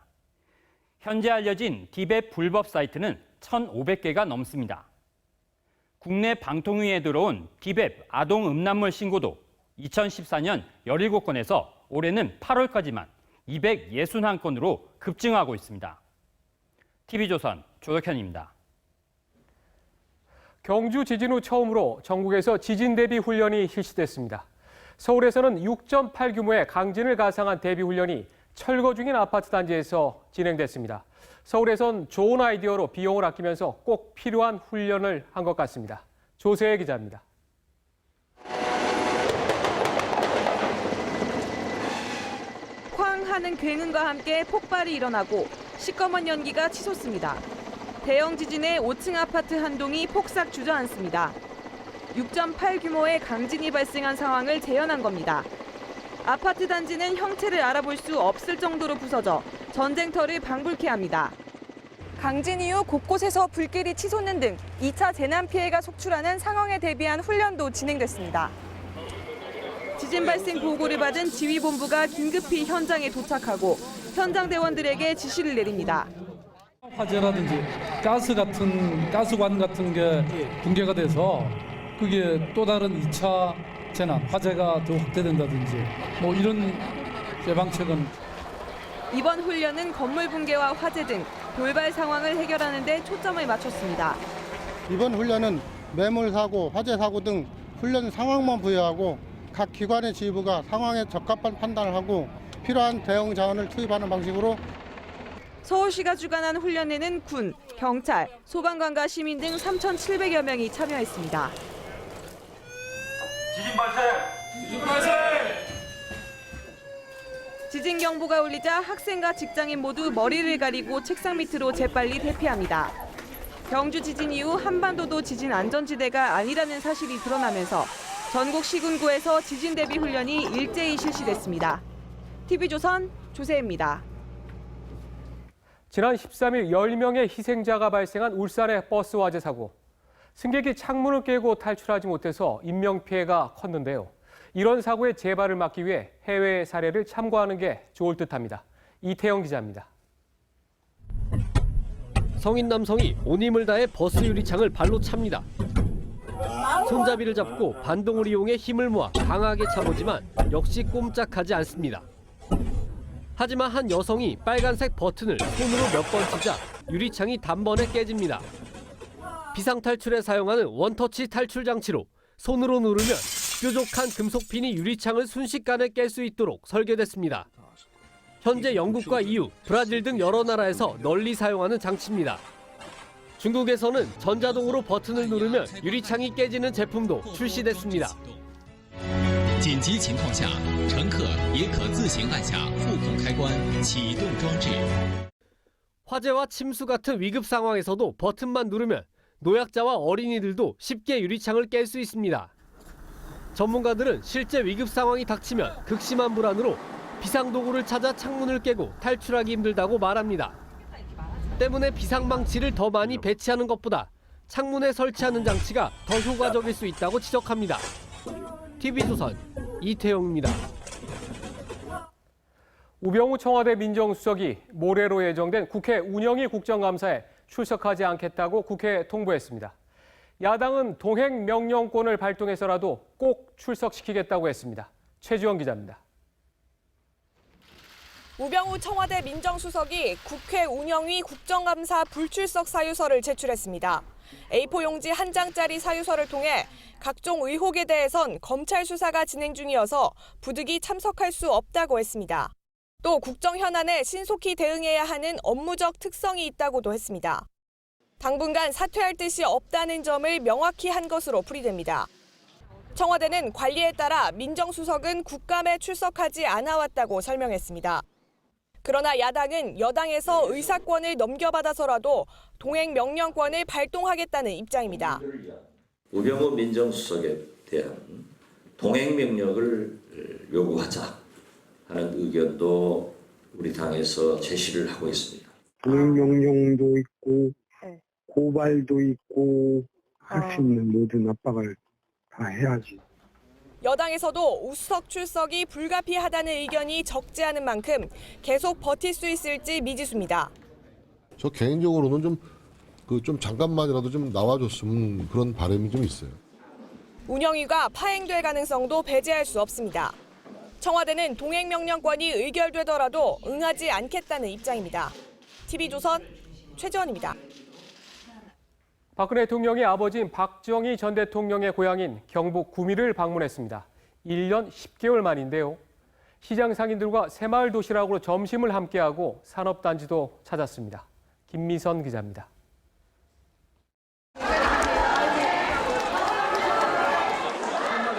Speaker 7: 현재 알려진 딥웹 불법 사이트는 1,500개가 넘습니다. 국내 방통위에 들어온 딥웹 아동 음란물 신고도 2014년 17건에서 올해는 8월까지만 261건으로 급증하고 있습니다. TV조선 조덕현입니다.
Speaker 2: 경주 지진 후 처음으로 전국에서 지진 대비 훈련이 실시됐습니다. 서울에서는 6.8 규모의 강진을 가상한 대비 훈련이 철거 중인 아파트 단지에서 진행됐습니다. 서울에선 좋은 아이디어로 비용을 아끼면서 꼭 필요한 훈련을 한 것 같습니다. 조세혜 기자입니다.
Speaker 21: 쾅 하는 굉음과 함께 폭발이 일어나고 시꺼먼 연기가 치솟습니다. 대형 지진에 5층 아파트 한 동이 폭삭 주저앉습니다. 6.8 규모의 강진이 발생한 상황을 재현한 겁니다. 아파트 단지는 형체를 알아볼 수 없을 정도로 부서져 전쟁터를 방불케 합니다. 강진 이후 곳곳에서 불길이 치솟는 등 2차 재난 피해가 속출하는 상황에 대비한 훈련도 진행됐습니다. 지진 발생 보고를 받은 지휘본부가 긴급히 현장에 도착하고 현장 대원들에게 지시를 내립니다.
Speaker 23: 화재라든지 가스관 같은 게 붕괴가 돼서 그게 또 다른 2차 재난, 화재가 더 확대된다든지 뭐 이런 예방책은.
Speaker 21: 이번 훈련은 건물 붕괴와 화재 등 돌발 상황을 해결하는 데 초점을 맞췄습니다.
Speaker 24: 이번 훈련은 매몰 사고, 화재 사고 등 훈련 상황만 부여하고 각 기관의 지휘부가 상황에 적합한 판단을 하고 필요한 대응 자원을 투입하는 방식으로.
Speaker 21: 서울시가 주관한 훈련에는 군, 경찰, 소방관과 시민 등 3,700여 명이 참여했습니다.
Speaker 27: 지진 발생! 지진 발생!
Speaker 21: 지진 경보가 울리자 학생과 직장인 모두 머리를 가리고 책상 밑으로 재빨리 대피합니다. 경주 지진 이후 한반도도 지진 안전지대가 아니라는 사실이 드러나면서 전국 시군구에서 지진 대비 훈련이 일제히 실시됐습니다. TV조선 조세입니다.
Speaker 2: 지난 13일 10명의 희생자가 발생한 울산의 버스 화재 사고. 승객이 창문을 깨고 탈출하지 못해서 인명피해가 컸는데요. 이런 사고의 재발을 막기 위해 해외 사례를 참고하는 게 좋을 듯합니다. 이태영 기자입니다.
Speaker 8: 성인 남성이 온 힘을 다해 버스 유리창을 발로 찹니다. 손잡이를 잡고 반동을 이용해 힘을 모아 강하게 차보지만 역시 꼼짝하지 않습니다. 하지만 한 여성이 빨간색 버튼을 손으로 몇 번 치자 유리창이 단번에 깨집니다. 비상탈출에 사용하는 원터치 탈출 장치로 손으로 누르면 뾰족한 금속핀이 유리창을 순식간에 깰 수 있도록 설계됐습니다. 현재 영국과 EU, 브라질 등 여러 나라에서 널리 사용하는 장치입니다. 중국에서는 전자동으로 버튼을 누르면 유리창이 깨지는 제품도 출시됐습니다.
Speaker 9: 紧急情况下，乘客也可自行按下护控开关启动装置。
Speaker 8: 화재와 침수 같은 위급 상황에서도 버튼만 누르면 노약자와 어린이들도 쉽게 유리창을 깰 수 있습니다. 전문가들은 실제 위급 상황이 닥치면 극심한 불안으로 비상도구를 찾아 창문을 깨고 탈출하기 힘들다고 말합니다. 때문에 비상망치를 더 많이 배치하는 것보다 창문에 설치하는 장치가 더 효과적일 수 있다고 지적합니다. TV조선 이태영입니다.
Speaker 2: 우병우 청와대 민정수석이 모레로 예정된 국회 운영위 국정감사에 출석하지 않겠다고 국회에 통보했습니다. 야당은 동행 명령권을 발동해서라도 꼭 출석시키겠다고 했습니다. 최주영 기자입니다.
Speaker 16: 우병우 청와대 민정수석이 국회 운영위 국정감사 불출석 사유서를 제출했습니다. A4 용지 한 장짜리 사유서를 통해 각종 의혹에 대해선 검찰 수사가 진행 중이어서 부득이 참석할 수 없다고 했습니다. 또 국정 현안에 신속히 대응해야 하는 업무적 특성이 있다고도 했습니다. 당분간 사퇴할 뜻이 없다는 점을 명확히 한 것으로 풀이됩니다. 청와대는 관리에 따라 민정수석은 국감에 출석하지 않아왔다고 설명했습니다. 그러나 야당은 여당에서 의사권을 넘겨받아서라도 동행 명령권을 발동하겠다는 입장입니다.
Speaker 10: 우병우 민정수석에 대한 동행 명령을 요구하자 하는 의견도 우리 당에서 제시를 하고 있습니다.
Speaker 11: 동행 명령도 있고 고발도 있고 할 수 있는 모든 압박을 다 해야지.
Speaker 16: 여당에서도 우수석 출석이 불가피하다는 의견이 적지 않은 만큼 계속 버틸 수 있을지 미지수입니다.
Speaker 12: 저 개인적으로는 좀 잠깐만이라도 좀 나와줬으면 그런 바람이 좀 있어요.
Speaker 16: 운영위가 파행될 가능성도 배제할 수 없습니다. 청와대는 동행 명령권이 의결되더라도 응하지 않겠다는 입장입니다. TV조선 최지원입니다.
Speaker 2: 박근혜 대통령의 아버지인 박정희 전 대통령의 고향인 경북 구미를 방문했습니다. 1년 10개월 만인데요. 시장 상인들과 새마을 도시락으로 점심을 함께하고 산업단지도 찾았습니다. 김미선 기자입니다.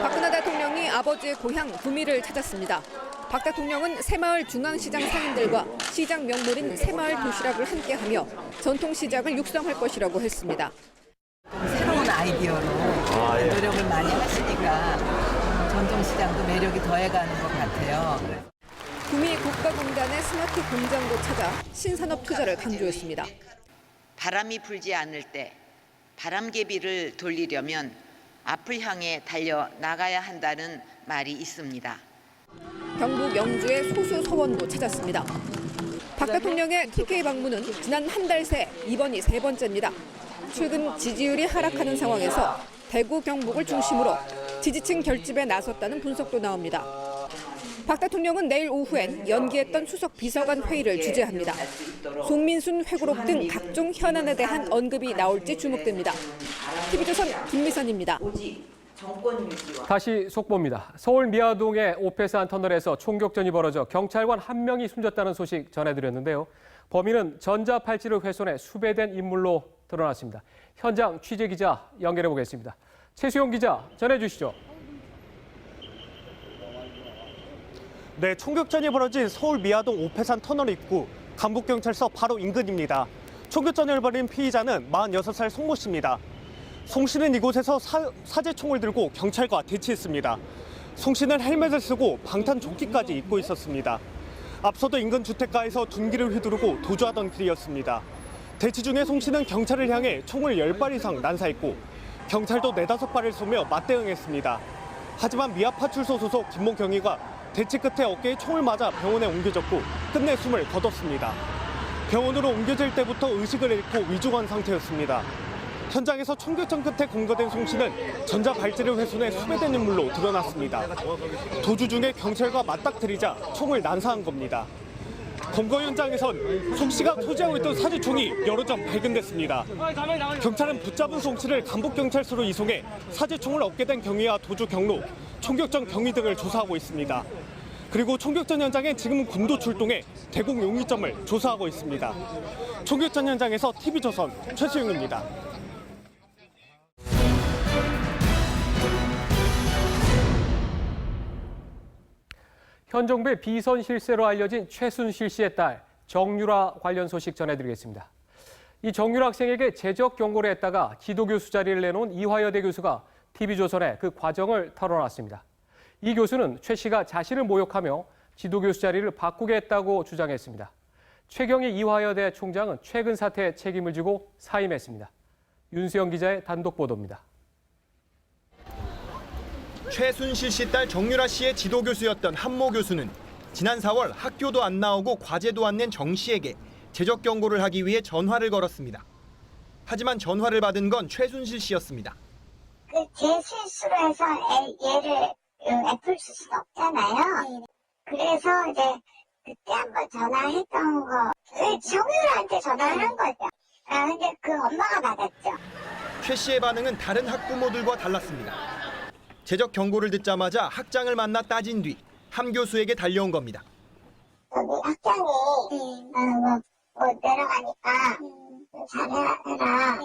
Speaker 13: 박근혜 대통령이 아버지의 고향 구미를 찾았습니다. 박 대통령은 새마을 중앙시장 상인들과 시장 명물인 새마을 도시락을 함께하며 전통시장을 육성할 것이라고 했습니다.
Speaker 25: 새로운 아이디어로 노력을 많이 하시니까 전통시장도 매력이 더해가는 것 같아요.
Speaker 13: 구미 국가공단의 스마트 공장도 찾아 신산업 투자를 강조했습니다.
Speaker 26: 바람이 불지 않을 때 바람개비를 돌리려면 앞을 향해 달려나가야 한다는 말이 있습니다.
Speaker 13: 경북 영주의 소수 서원도 찾았습니다. 박 대통령의 TK 방문은 지난 한 달 새 이번이 세 번째입니다. 최근 지지율이 하락하는 상황에서 대구, 경북을 중심으로 지지층 결집에 나섰다는 분석도 나옵니다. 박 대통령은 내일 오후엔 연기했던 수석 비서관 회의를 주재합니다. 송민순 회고록 등 각종 현안에 대한 언급이 나올지 주목됩니다. TV조선 김미선입니다.
Speaker 14: 정권 유지와
Speaker 2: 다시 속보입니다. 서울 미아동의 오페산 터널에서 총격전이 벌어져 경찰관 1명이 숨졌다는 소식 전해드렸는데요. 범인은 전자팔찌를 훼손해 수배된 인물로 드러났습니다. 현장 취재기자 연결해 보겠습니다. 최수용 기자 전해주시죠.
Speaker 15: 네, 총격전이 벌어진 서울 미아동 오페산 터널 입구 강북경찰서 바로 인근입니다. 총격전을 벌인 피의자는 46살 송모 씨입니다. 송 씨는 이곳에서 사제총을 들고 경찰과 대치했습니다. 송 씨는 헬멧을 쓰고 방탄조끼까지 입고 있었습니다. 앞서도 인근 주택가에서 둔기를 휘두르고 도주하던 길이었습니다. 대치 중에 송 씨는 경찰을 향해 총을 10발 이상 난사했고 경찰도 4-5발을 쏘며 맞대응했습니다. 하지만 미아파출소 소속 김모 경위가 대치 끝에 어깨에 총을 맞아 병원에 옮겨졌고 끝내 숨을 거뒀습니다. 병원으로 옮겨질 때부터 의식을 잃고 위중한 상태였습니다. 현장에서 총격전 끝에 검거된 송 씨는 전자발찌를 훼손해 수배된 인물로 드러났습니다. 도주 중에 경찰과 맞닥뜨리자 총을 난사한 겁니다. 검거 현장에선 송 씨가 소지하고 있던 사제총이 여러 점 발견됐습니다. 경찰은 붙잡은 송 씨를 강북경찰서로 이송해 사제총을 얻게 된 경위와 도주 경로, 총격전 경위 등을 조사하고 있습니다. 그리고 총격전 현장에 지금 군도 출동해 대공 용의점을 조사하고 있습니다. 총격전 현장에서 TV조선 최수용입니다.
Speaker 2: 현 정부의 비선 실세로 알려진 최순실 씨의 딸 정유라 관련 소식 전해드리겠습니다. 이 정유라 학생에게 재적 경고를 했다가 지도교수 자리를 내놓은 이화여대 교수가 TV조선에 그 과정을 털어놨습니다. 이 교수는 최 씨가 자신을 모욕하며 지도교수 자리를 바꾸게 했다고 주장했습니다. 최경희 이화여대 총장은 최근 사태에 책임을 지고 사임했습니다. 윤수영 기자의 단독 보도입니다.
Speaker 27: 최순실 씨 딸 정유라 씨의 지도교수였던 한모 교수는 지난 4월 학교도 안 나오고 과제도 안 낸 정 씨에게 재적 경고를 하기 위해 전화를 걸었습니다. 하지만 전화를 받은 건 최순실 씨였습니다.
Speaker 17: 제 실수로 해서 얘를 애플 수는 없잖아요. 그래서 이제 그때 한번 전화했던 거, 정유라한테 전화를 한 거죠. 근데 그 엄마가 받았죠.
Speaker 27: 최 씨의 반응은 다른 학부모들과 달랐습니다. 재적 경고를 듣자마자 학장을 만나 따진 뒤 함 교수에게 달려온 겁니다.
Speaker 17: 여기 학장이 뭐 내려가니까 잘해라.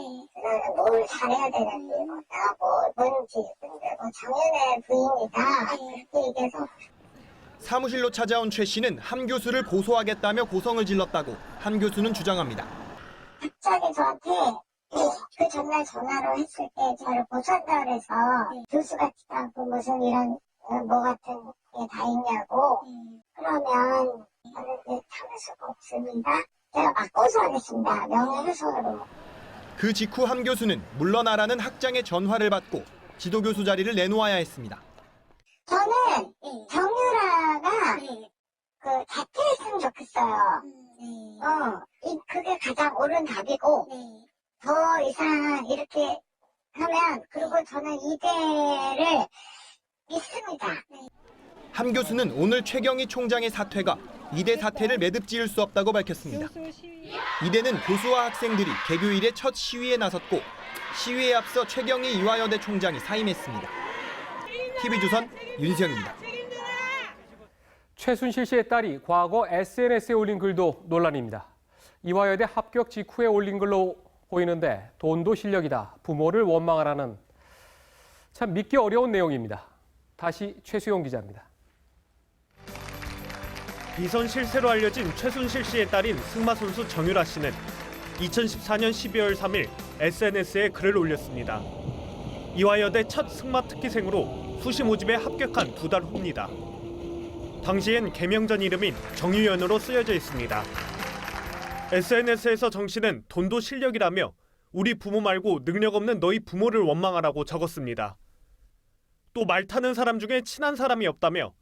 Speaker 17: 뭘 잘해야 되는지 내가 뭔지 정연의 부인이다 그렇게 얘기해서.
Speaker 27: 사무실로 찾아온 최 씨는 함 교수를 고소하겠다며 고성을 질렀다고 함 교수는 주장합니다.
Speaker 17: 학장이 저한테 그 전날 전화로 했을 때 저를 고소한다 그래서 교수 같지도 않고 무슨 이런 뭐 같은 게 다 있냐고. 그러면 저는 참을 수가 없습니다. 제가 막 고소하겠습니다. 명예훼손으로.
Speaker 27: 그 직후 함 교수는 물러나라는 학장의 전화를 받고 지도교수 자리를 내놓아야 했습니다.
Speaker 17: 저는 정유라가 그 자퇴했으면 좋겠어요. 그게 가장 옳은 답이고 더 이상 이렇게 하면 그리고 저는 이대를 믿습니다.
Speaker 27: 함 교수는 오늘 최경희 총장의 사퇴가 이대 사퇴를 매듭 지을 수 없다고 밝혔습니다. 이대는 교수와 학생들이 개교 이래 첫 시위에 나섰고 시위에 앞서 최경희 이화여대 총장이 사임했습니다. TV조선 윤수영입니다.
Speaker 2: 최순실 씨의 딸이 과거 SNS에 올린 글도 논란입니다. 이화여대 합격 직후에 올린 글로 보이는데 돈도 실력이다, 부모를 원망하라는 참 믿기 어려운 내용입니다. 다시 최수용 기자입니다.
Speaker 15: 비선 실세로 알려진 최순실 씨의 딸인 승마 선수 정유라 씨는 2014년 12월 3일 SNS에 글을 올렸습니다. 이화여대 첫 승마 특기생으로 수시 모집에 합격한 2달 후입니다. 당시엔 개명전 이름인 정유연으로 쓰여져 있습니다. SNS에서 정 씨는 돈도 실력이라며 우리 부모 말고 능력 없는 너희 부모를 원망하라고 적었습니다. 또 말 타는 사람 중에 친한 사람이 없다며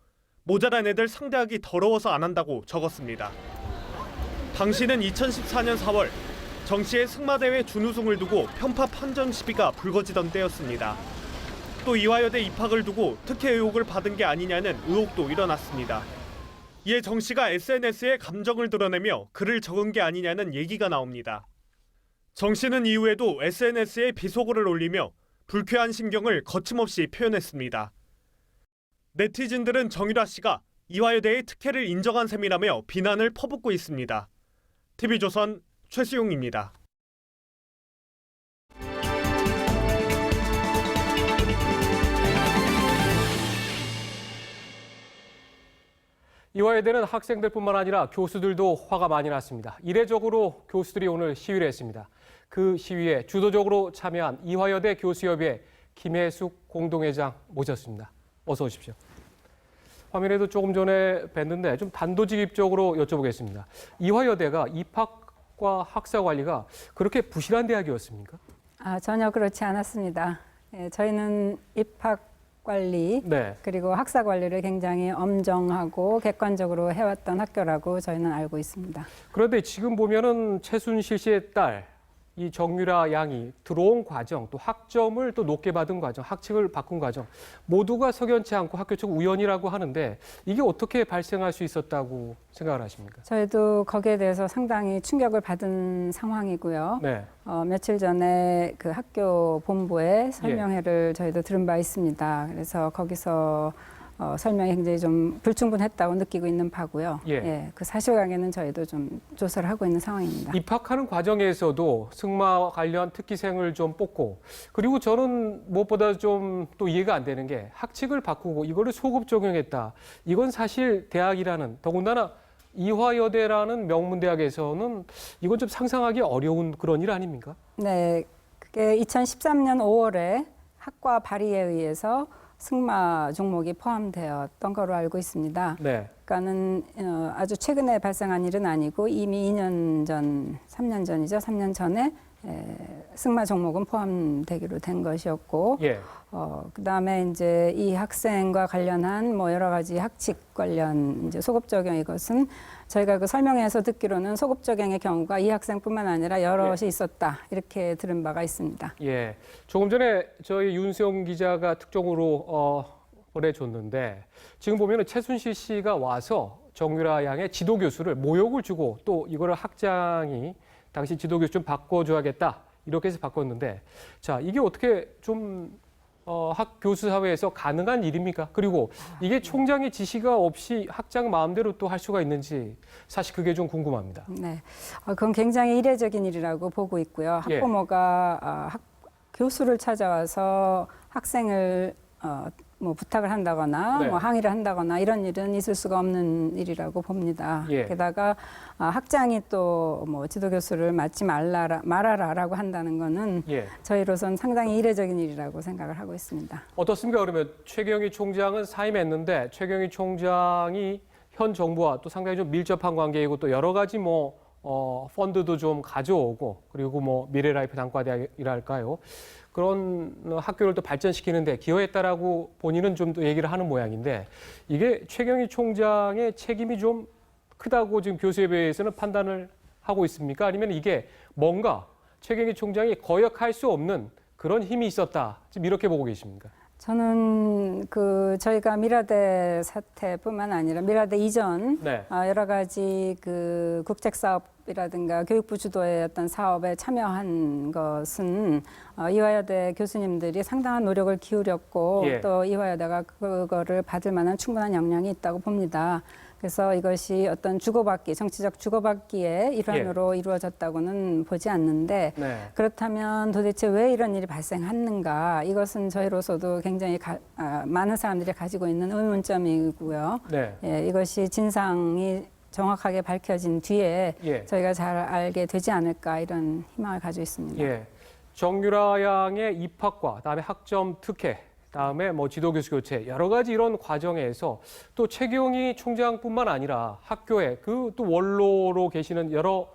Speaker 15: 모자란 애들 상대하기 더러워서 안 한다고 적었습니다. 당시는 2014년 4월 정 씨의 승마대회 준우승을 두고 편파 판정 시비가 불거지던 때였습니다. 또 이화여대 입학을 두고 특혜 의혹을 받은 게 아니냐는 의혹도 일어났습니다. 이에 정 씨가 SNS에 감정을 드러내며 글을 적은 게 아니냐는 얘기가 나옵니다. 정 씨는 이후에도 SNS에 비속어를 올리며
Speaker 27: 불쾌한 심경을 거침없이 표현했습니다. 네티즌들은 정유라 씨가 이화여대의 특혜를 인정한 셈이라며 비난을 퍼붓고 있습니다. TV조선 최수용입니다.
Speaker 2: 이화여대는 학생들뿐만 아니라 교수들도 화가 많이 났습니다. 이례적으로 교수들이 오늘 시위를 했습니다. 그 시위에 주도적으로 참여한 이화여대 교수협의회 김혜숙 공동회장 모셨습니다. 어서 오십시오. 화면에도 조금 전에 뵀는데 좀 단도직입적으로 여쭤보겠습니다. 이화여대가 입학과 학사 관리가 그렇게 부실한 대학이었습니까?
Speaker 3: 전혀 그렇지 않았습니다. 저희는 입학 관리
Speaker 2: 네.
Speaker 3: 그리고 학사 관리를 굉장히 엄정하고 객관적으로 해왔던 학교라고 저희는 알고 있습니다.
Speaker 2: 그런데 지금 보면은 최순실 씨의 딸 이 정유라 양이 들어온 과정, 또 학점을 또 높게 받은 과정, 학칙을 바꾼 과정 모두가 석연치 않고 학교 측 우연이라고 하는데 이게 어떻게 발생할 수 있었다고 생각을 하십니까?
Speaker 3: 저희도 거기에 대해서 상당히 충격을 받은 상황이고요.
Speaker 2: 네.
Speaker 3: 며칠 전에 그 학교 본부에 설명회를 저희도 들은 바 있습니다. 그래서 거기서 설명이 굉장히 좀 불충분했다고 느끼고 있는 바고요. 그 사실관계는 저희도 좀 조사를 하고 있는 상황입니다.
Speaker 2: 입학하는 과정에서도 승마 관련 특기생을 좀 뽑고 그리고 저는 무엇보다 좀 또 이해가 안 되는 게 학칙을 바꾸고 이거를 소급 적용했다. 이건 사실 대학이라는 더군다나 이화여대라는 명문대학에서는 이건 좀 상상하기 어려운 그런 일 아닙니까?
Speaker 3: 네, 그게 2013년 5월에 학과 발의에 의해서 승마 종목이 포함되었던 거로 알고 있습니다.
Speaker 2: 네.
Speaker 3: 그러니까는 아주 최근에 발생한 일은 아니고 이미 2년 전, 3년 전이죠. 3년 전에 승마 종목은 포함되기로 된 것이었고, 그다음에 이제 이 학생과 관련한 뭐 여러 가지 학칙 관련 이제 소급 적용 이것은 저희가 그 설명회에서 듣기로는 소급 적용의 경우가 이 학생뿐만 아니라 여럿이 있었다 이렇게 들은 바가 있습니다.
Speaker 2: 예, 조금 전에 저희 윤수영 기자가 특종으로 보내줬는데 지금 보면은 최순실 씨가 와서 정유라 양의 지도 교수를 모욕을 주고 또 이거를 학장이 당시 지도 교수 좀 바꿔줘야겠다 이렇게 해서 바꿨는데 자 이게 어떻게 좀 학 교수 사회에서 가능한 일입니까? 그리고 이게 총장의 지시가 없이 학장 마음대로 또 할 수가 있는지 사실 그게 좀 궁금합니다.
Speaker 3: 네, 그건 굉장히 이례적인 일이라고 보고 있고요. 학부모가 교수를 찾아와서 학생을 뭐 부탁을 한다거나 뭐 항의를 한다거나 이런 일은 있을 수가 없는 일이라고 봅니다. 게다가 학장이 또 뭐 지도 교수를 맡지 말아라라고 한다는 거는 저희로선 상당히 이례적인 일이라고 생각을 하고 있습니다.
Speaker 2: 어떻습니까? 그러면 최경희 총장은 사임했는데 최경희 총장이 현 정부와 또 상당히 좀 밀접한 관계이고 또 여러 가지 뭐 펀드도 좀 가져오고 그리고 뭐 미래라이프 단과대학이랄까요? 그런 학교를 또 발전시키는데 기여했다라고 본인은 좀 또 얘기를 하는 모양인데 이게 최경희 총장의 책임이 좀 크다고 지금 교수협의회에서는 판단을 하고 있습니까? 아니면 이게 뭔가 최경희 총장이 거역할 수 없는 그런 힘이 있었다. 지금 이렇게 보고 계십니까?
Speaker 3: 저는 그 저희가 미라대 사태뿐만 아니라 미라대 이전 여러 가지 그 국책 사업이라든가 교육부 주도의 어떤 사업에 참여한 것은 이화여대 교수님들이 상당한 노력을 기울였고 또 이화여대가 그거를 받을 만한 충분한 역량이 있다고 봅니다. 그래서 이것이 어떤 주고받기, 정치적 주고받기의 일환으로 이루어졌다고는 보지 않는데 그렇다면 도대체 왜 이런 일이 발생했는가 이것은 저희로서도 굉장히 많은 사람들이 가지고 있는 의문점이고요. 이것이 진상이 정확하게 밝혀진 뒤에 저희가 잘 알게 되지 않을까 이런 희망을 가지고 있습니다.
Speaker 2: 정유라 양의 입학과 그다음에 학점 특혜 다음에 뭐 지도교수 교체 여러 가지 이런 과정에서 또 최경희 총장뿐만 아니라 학교에 그 또 원로로 계시는 여러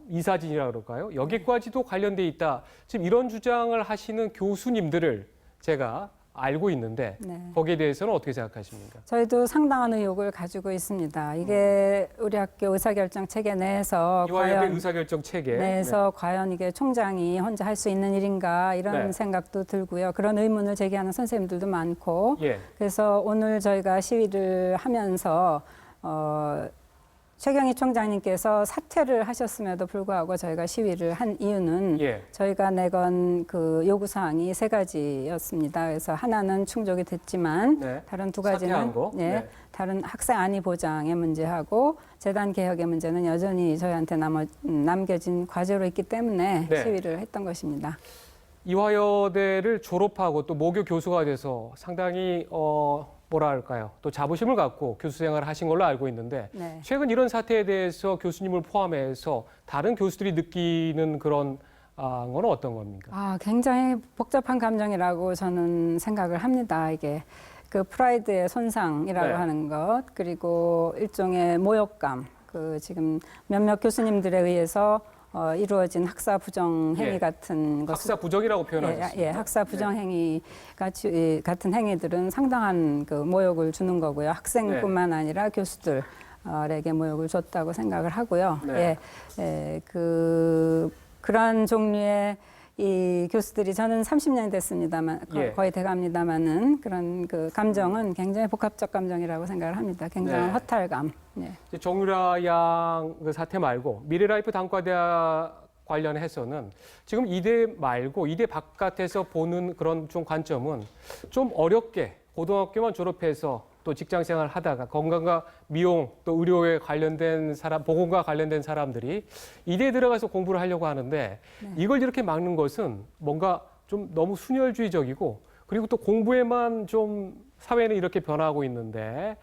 Speaker 2: 이사진이라 그럴까요? 여기까지도 관련돼 있다. 지금 이런 주장을 하시는 교수님들을 제가 알고 있는데 거기에 대해서는 어떻게 생각하십니까?
Speaker 3: 저희도 상당한 의혹을 가지고 있습니다. 이게 우리 학교 의사결정 체계 내에서
Speaker 2: 이화여대 의사결정 체계
Speaker 3: 내에서 과연 이게 총장이 혼자 할 수 있는 일인가 이런 생각도 들고요. 그런 의문을 제기하는 선생님들도 많고 그래서 오늘 저희가 시위를 하면서 최경희 총장님께서 사퇴를 하셨음에도 불구하고 저희가 시위를 한 이유는 저희가 내건 그 요구 사항이 3가지였습니다. 그래서 하나는 충족이 됐지만 다른 2가지는 다른 학생 안위 보장의 문제하고 재단 개혁의 문제는 여전히 저희한테 남겨진 과제로 있기 때문에 시위를 했던 것입니다.
Speaker 2: 이화여대를 졸업하고 또 모교 교수가 돼서 상당히 뭐랄까요, 또 자부심을 갖고 교수 생활을 하신 걸로 알고 있는데 최근 이런 사태에 대해서 교수님을 포함해서 다른 교수들이 느끼는 그런 건 어떤 겁니까?
Speaker 3: 굉장히 복잡한 감정이라고 저는 생각을 합니다. 이게 그 프라이드의 손상이라고 하는 것, 그리고 일종의 모욕감, 그 지금 몇몇 교수님들에 의해서 이루어진 학사 부정 행위 같은 것.
Speaker 2: 학사 부정이라고 표현하셨습니다.
Speaker 3: 학사 부정 행위 같은 행위들은 상당한 그 모욕을 주는 거고요. 학생뿐만 아니라 교수들에게 모욕을 줬다고 생각을 하고요. 그러한 종류의 이 교수들이 저는 30년이 됐습니다만 거의 돼갑니다만은 그런 그 감정은 굉장히 복합적 감정이라고 생각을 합니다. 굉장한 허탈감.
Speaker 2: 정유라 양 그 사태 말고 미래라이프 단과대학 관련해서는 지금 이대 말고 이대 바깥에서 보는 그런 좀 관점은 좀 어렵게 고등학교만 졸업해서 또 직장 생활을 하다가 건강과 미용 또 의료에 관련된 사람, 보건과 관련된 사람들이 이대에 들어가서 공부를 하려고 하는데 이걸 이렇게 막는 것은 뭔가 좀 너무 순혈주의적이고 그리고 또 공부에만 좀 사회는 이렇게 변화하고 있는데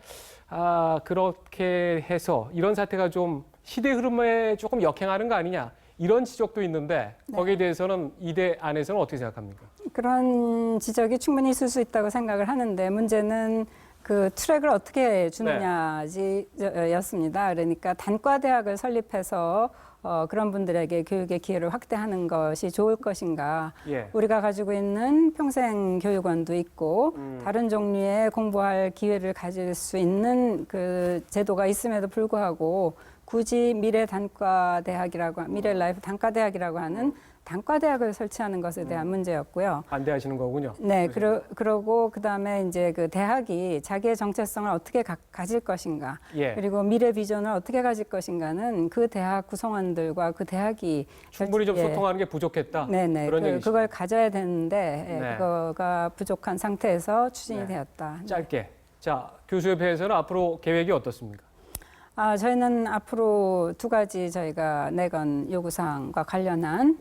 Speaker 2: 그렇게 해서 이런 사태가 좀 시대 흐름에 조금 역행하는 거 아니냐 이런 지적도 있는데 거기에 대해서는 이대 안에서는 어떻게 생각합니까?
Speaker 3: 그런 지적이 충분히 있을 수 있다고 생각을 하는데 문제는 그 트랙을 어떻게 주느냐였습니다. 그러니까 단과대학을 설립해서 그런 분들에게 교육의 기회를 확대하는 것이 좋을 것인가. 우리가 가지고 있는 평생교육원도 있고 다른 종류의 공부할 기회를 가질 수 있는 그 제도가 있음에도 불구하고 굳이 미래 라이프 단과대학이라고 하는 단과대학을 설치하는 것에 대한 문제였고요.
Speaker 2: 반대하시는 거군요.
Speaker 3: 네, 그러고 그다음에 이제 그 대학이 자기의 정체성을 어떻게 가질 것인가, 그리고 미래 비전을 어떻게 가질 것인가는 그 대학 구성원들과 그 대학이
Speaker 2: 충분히 좀 소통하는 게 부족했다.
Speaker 3: 네네,
Speaker 2: 그런 얘기시죠.
Speaker 3: 그걸 가져야 되는데 그거가 부족한 상태에서 추진이 되었다.
Speaker 2: 짧게. 자, 교수협회에서는 앞으로 계획이 어떻습니까?
Speaker 3: 저희는 앞으로 2가지 저희가 내건 요구사항과 관련한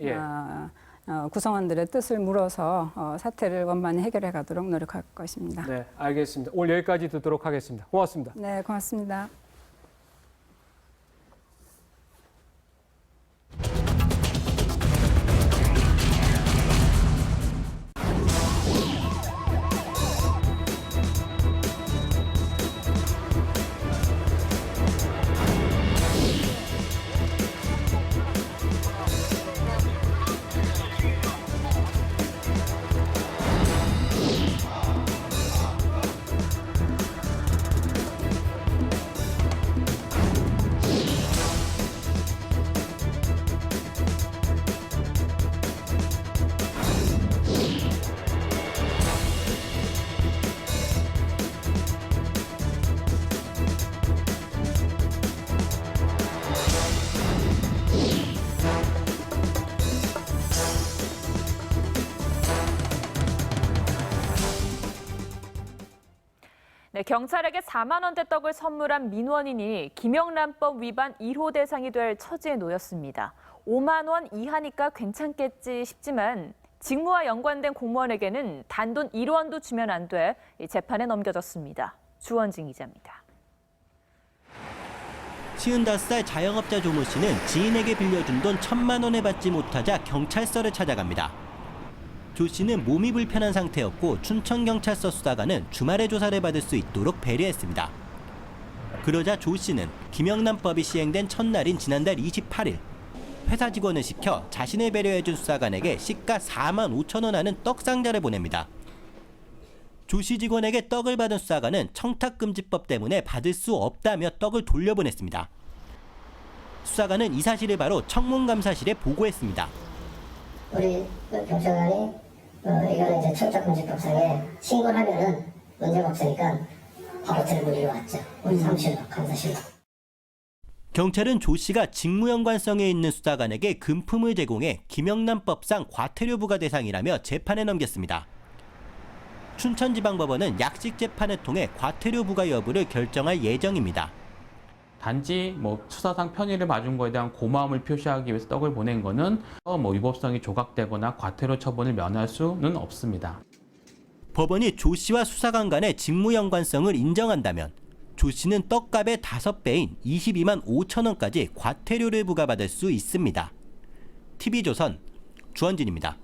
Speaker 3: 구성원들의 뜻을 물어서 사태를 원만히 해결해 가도록 노력할 것입니다.
Speaker 2: 네, 알겠습니다. 오늘 여기까지 듣도록 하겠습니다. 고맙습니다.
Speaker 3: 네, 고맙습니다.
Speaker 4: 네, 경찰에게 4만 원대 떡을 선물한 민원인이 김영란법 위반 1호 대상이 될 처지에 놓였습니다. 5만 원 이하니까 괜찮겠지 싶지만 직무와 연관된 공무원에게는 단돈 1원도 주면 안 돼 재판에 넘겨졌습니다. 주원진 기자입니다.
Speaker 6: 55살 자영업자 조모 씨는 지인에게 빌려준 돈 1,000만 원을 받지 못하자 경찰서를 찾아갑니다. 조 씨는 몸이 불편한 상태였고 춘천경찰서 수사관은 주말에 조사를 받을 수 있도록 배려했습니다. 그러자 조 씨는 김영란법이 시행된 첫날인 지난달 28일 회사 직원을 시켜 자신을 배려해준 수사관에게 시가 4만 5천 원 하는 떡 상자를 보냅니다. 조 씨 직원에게 떡을 받은 수사관은 청탁금지법 때문에 받을 수 없다며 떡을 돌려보냈습니다. 수사관은 이 사실을 바로 청문감사실에 보고했습니다.
Speaker 14: 우리 경찰관이 이거는 이제 청탁금지법상에 신고를 하면은 문제가 없으니까 바로 들고 왔죠. 우리 사무실로, 감사실로.
Speaker 6: 경찰은 조 씨가 직무 연관성에 있는 수사관에게 금품을 제공해 김영란법상 과태료부과 대상이라며 재판에 넘겼습니다. 춘천지방법원은 약식 재판을 통해 과태료 부과 여부를 결정할 예정입니다.
Speaker 1: 단지 수사상 편의를 봐준 거에 대한 고마움을 표시하기 위해서 떡을 보낸 거는 위법성이 조각되거나 과태료 처분을 면할 수는 없습니다.
Speaker 6: 법원이 조 씨와 수사관 간의 직무 연관성을 인정한다면 조 씨는 떡값의 5배인 22만 5천 원까지 과태료를 부과받을 수 있습니다. TV조선 주원진입니다.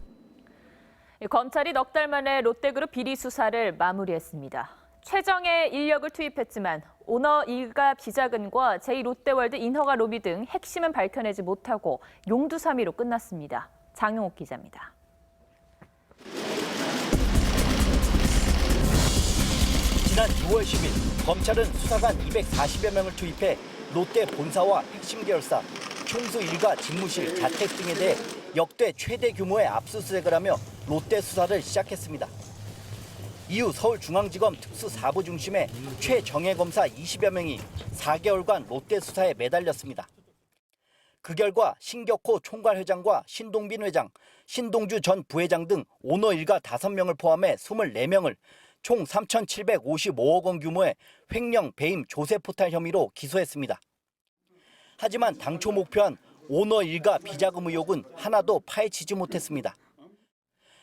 Speaker 4: 검찰이 넉 달 만에 롯데그룹 비리 수사를 마무리했습니다. 최정예 인력을 투입했지만 오너 일가 비자금과 제2롯데월드 인허가 로비 등 핵심은 밝혀내지 못하고 용두사미로 끝났습니다. 장용옥 기자입니다.
Speaker 5: 지난 6월 10일 검찰은 수사관 240여 명을 투입해 롯데 본사와 핵심 계열사, 총수 일가 집무실, 자택 등에 대해 역대 최대 규모의 압수수색을 하며 롯데 수사를 시작했습니다. 이후 서울중앙지검 특수사부 중심의 최정예 검사 20여 명이 4개월간 롯데 수사에 매달렸습니다. 그 결과 신격호 총괄회장과 신동빈 회장, 신동주 전 부회장 등 오너 일가 5명을 포함해 24명을 총 3,755억 원 규모의 횡령 배임 조세 포탈 혐의로 기소했습니다. 하지만 당초 목표한 오너 일가 비자금 의혹은 하나도 파헤치지 못했습니다.